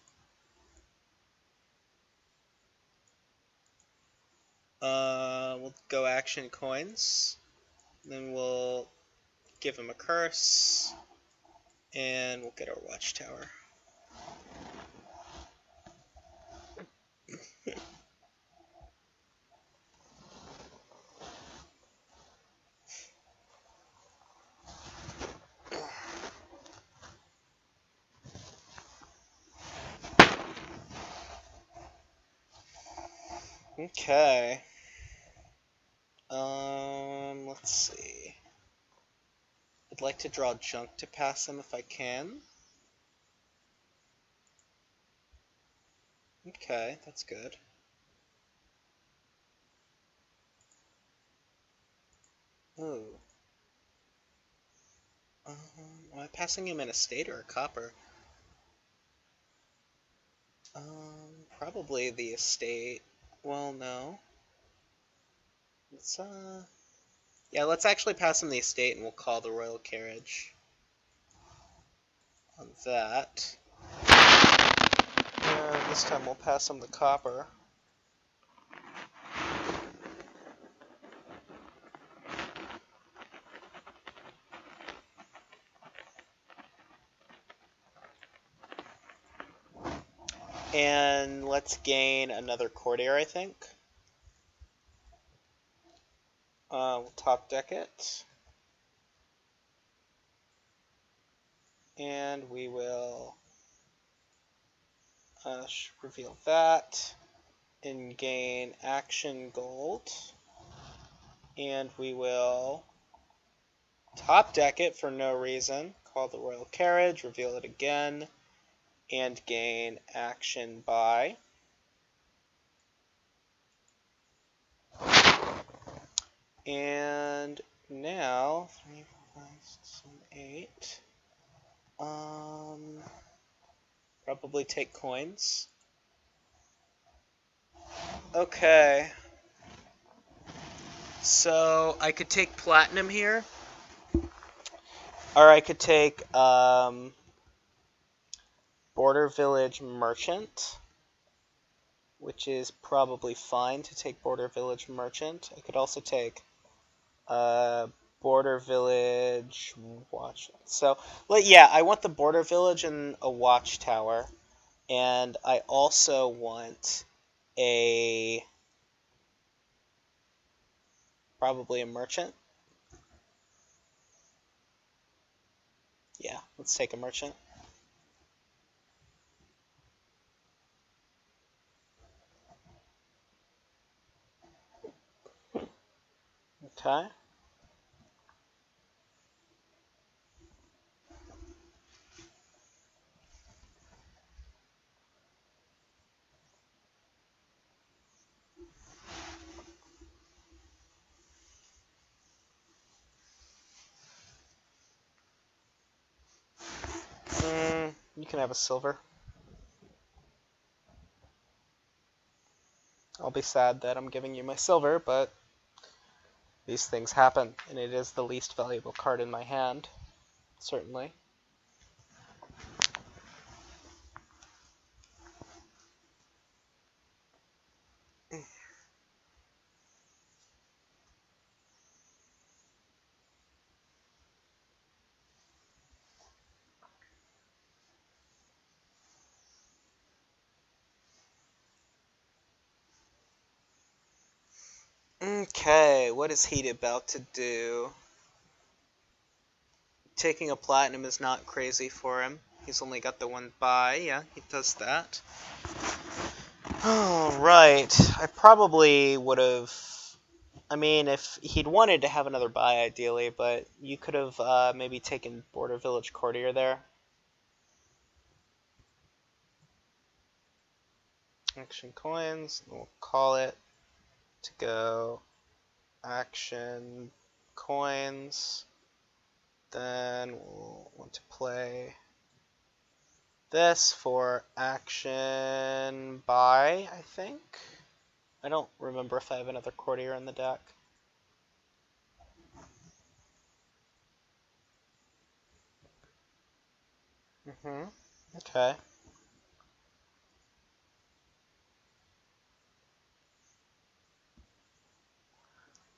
We'll go action coins. Then we'll give him a curse. And we'll get our watchtower. Okay. Let's see. I'd like to draw junk to pass him if I can. Okay, that's good. Ooh. Am I passing him an estate or a copper? Probably the estate. Well, no. Let's, yeah, let's actually pass him the estate and we'll call the royal carriage on that. And this time we'll pass him the copper. And let's gain another courtier, I think. We'll top deck it. And we will reveal that and gain action gold. And we will top deck it for no reason. Call the royal carriage, reveal it again, and gain action by And now 3, 4, 5, 6, 7, 8. Probably take coins. Okay. So I could take platinum here, or I could take Border Village Merchant, which is probably fine to take Border Village Merchant. I could also take Border Village Watch. So, yeah, I want the Border Village and a Watchtower, and I also want probably a Merchant. Yeah, let's take a Merchant. Okay. You can have a silver. I'll be sad that I'm giving you my silver, but these things happen, and it is the least valuable card in my hand, certainly. Okay, what is he about to do? Taking a platinum is not crazy for him. He's only got the one buy. Yeah, he does that. Oh, right. I probably would have... I mean, if he'd wanted to have another buy, ideally, but you could have maybe taken Border Village Courtier there. Action coins. We'll call it to go action coins. Then we'll want to play this for action buy, I think. I don't remember if I have another courtier in the deck. Okay.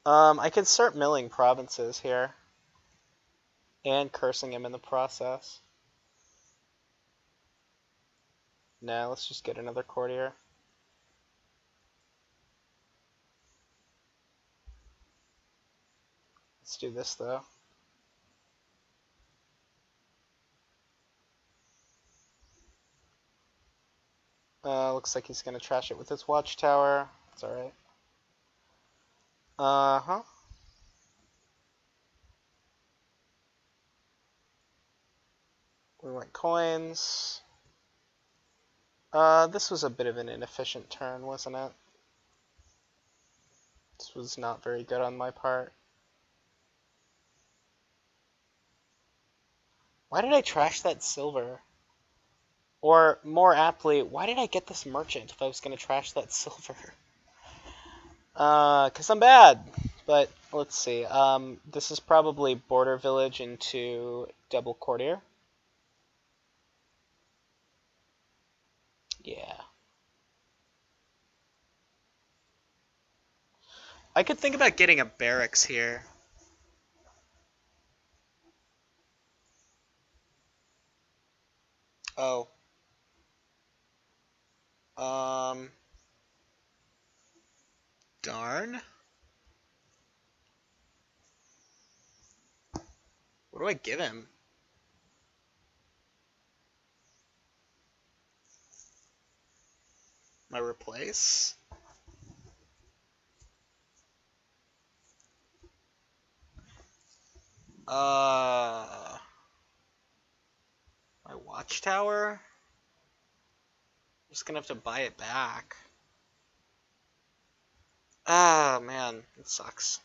I could start milling provinces here. And cursing him in the process. No, let's just get another courtier. Let's do this, though. Looks like he's going to trash it with his watchtower. It's alright. Uh-huh. We want coins. This was a bit of an inefficient turn, wasn't it? This was not very good on my part. Why did I trash that silver? Or, more aptly, why did I get this merchant if I was going to trash that silver? Because I'm bad. But, let's see. This is probably Border Village into Double Courtier. Yeah. I could think about getting a barracks here. Oh. Darn. What do I give him? My replace? My watchtower? I'm just gonna have to buy it back. Ah, man, it sucks.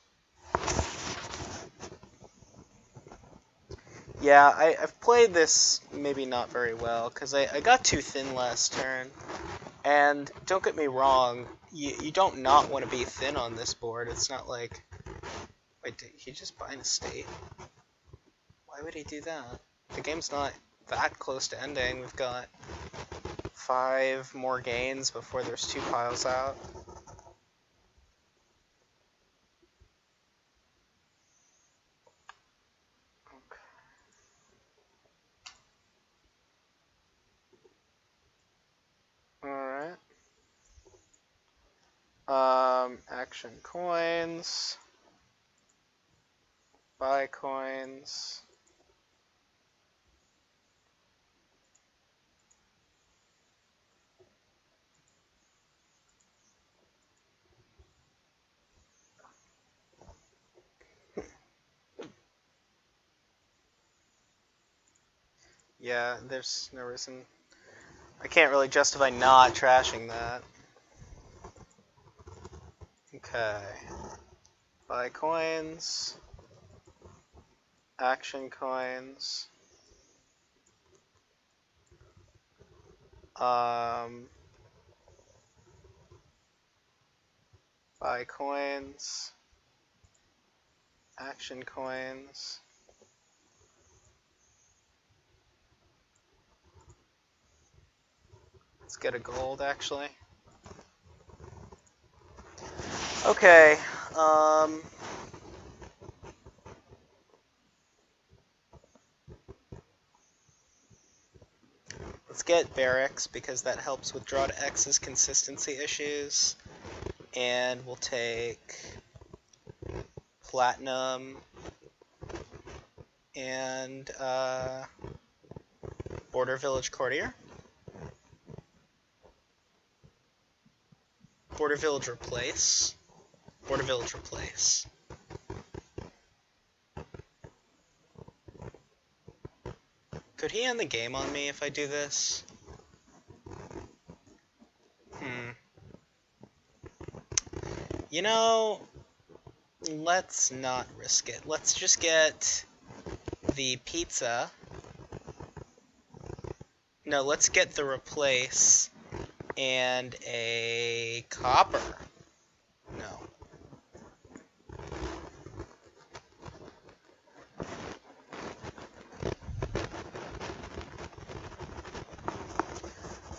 Yeah, I've played this maybe not very well, because I got too thin last turn. And don't get me wrong, you don't not want to be thin on this board. It's not like... Wait, did he just buy an estate? Why would he do that? The game's not that close to ending. We've got 5 more gains before there's 2 piles out. Alright. Action coins. Buy coins. Yeah, there's no reason. I can't really justify not trashing that. Okay. Buy coins. Action coins. Buy coins. Action coins. Let's get a gold, actually. Okay, let's get barracks, because that helps with draw to X's consistency issues. And we'll take platinum and border village courtier. Border village replace. Border village replace. Could he end the game on me if I do this? You know, let's not risk it. Let's just get the pizza. No, let's get the replace and a copper. No.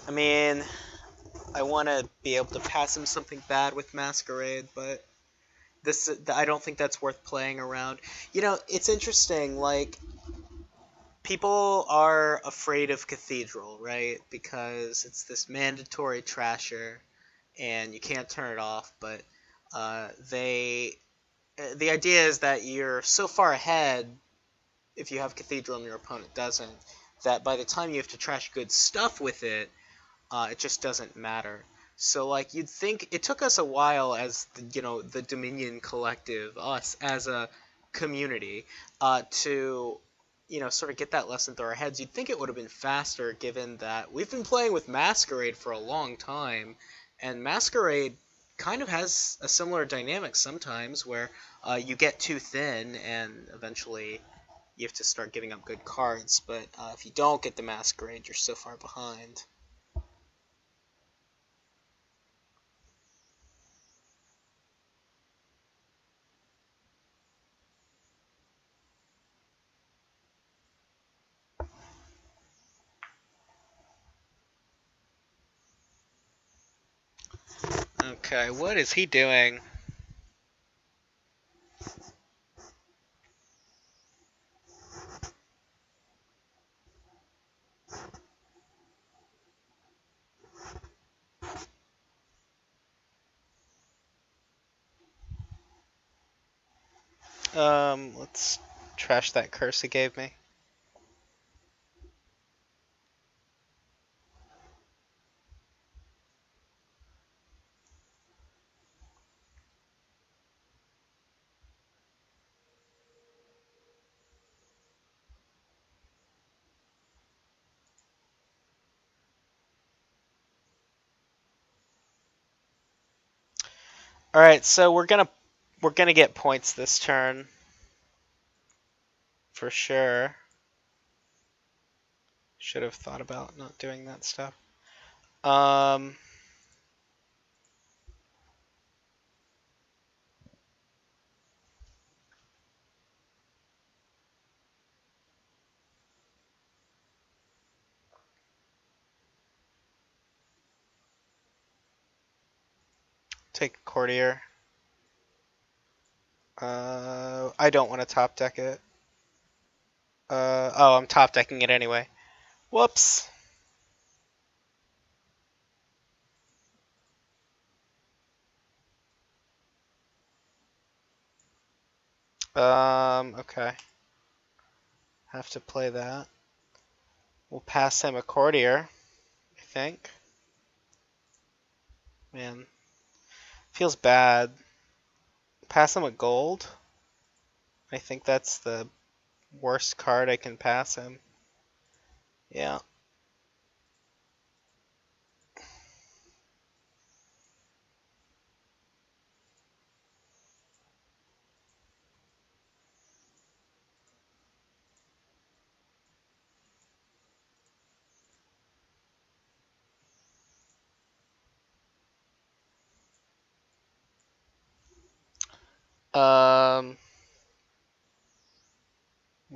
I mean, I want to be able to pass him something bad with Masquerade, but I don't think that's worth playing around. You know, it's interesting, like, people are afraid of Cathedral, right? Because it's this mandatory trasher, and you can't turn it off, but the idea is that you're so far ahead, if you have Cathedral and your opponent doesn't, that by the time you have to trash good stuff with it, it just doesn't matter. So, like, you'd think it took us a while as the Dominion Collective, us as a community, to sort of get that lesson through our heads. You'd think it would have been faster, given that we've been playing with Masquerade for a long time, and Masquerade kind of has a similar dynamic sometimes, where you get too thin and eventually you have to start giving up good cards. But if you don't get the Masquerade, you're so far behind. Okay, what is he doing? Let's trash that curse he gave me. All right, so we're gonna get points this turn for sure. Should have thought about not doing that stuff. Take a courtier. I don't want to top deck it. Oh, I'm top decking it anyway. Whoops. Okay. Have to play that. We'll pass him a courtier, I think. Man, feels bad. Pass him a gold. I think that's the worst card I can pass him. Yeah.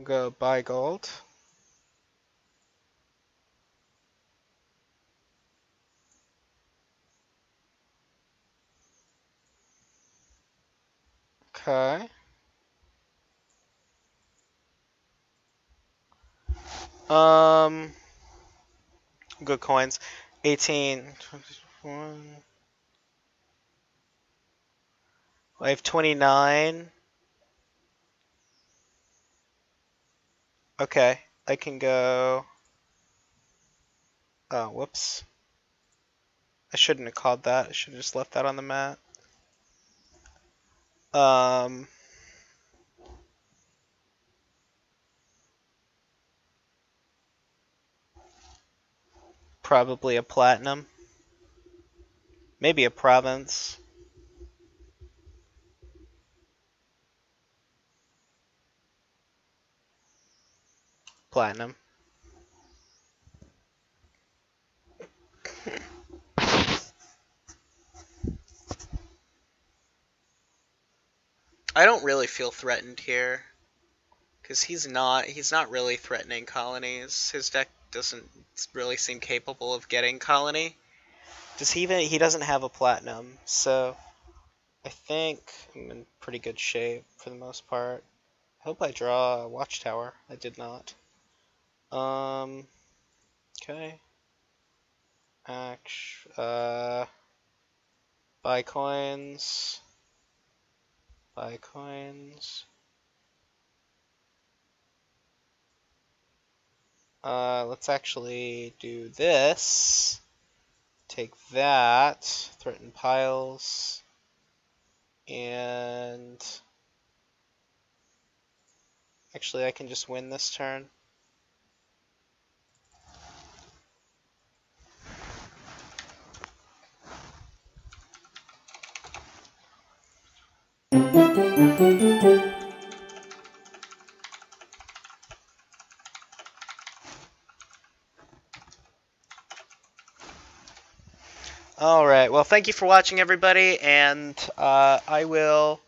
Go buy gold. Okay. Good coins. 18, 21. I have 29. Okay, I can go. Oh, whoops. I shouldn't have called that. I should have just left that on the mat. Probably a platinum. Maybe a province. Platinum. I don't really feel threatened here. Because he's not really threatening colonies. His deck doesn't really seem capable of getting colony. He doesn't have a platinum, so I think I'm in pretty good shape for the most part. I hope I draw a watchtower. I did not. Okay. Buy coins. Buy coins. Let's actually do this. Take that. Threaten piles. And actually I can just win this turn. Alright, well thank you for watching everybody, and I will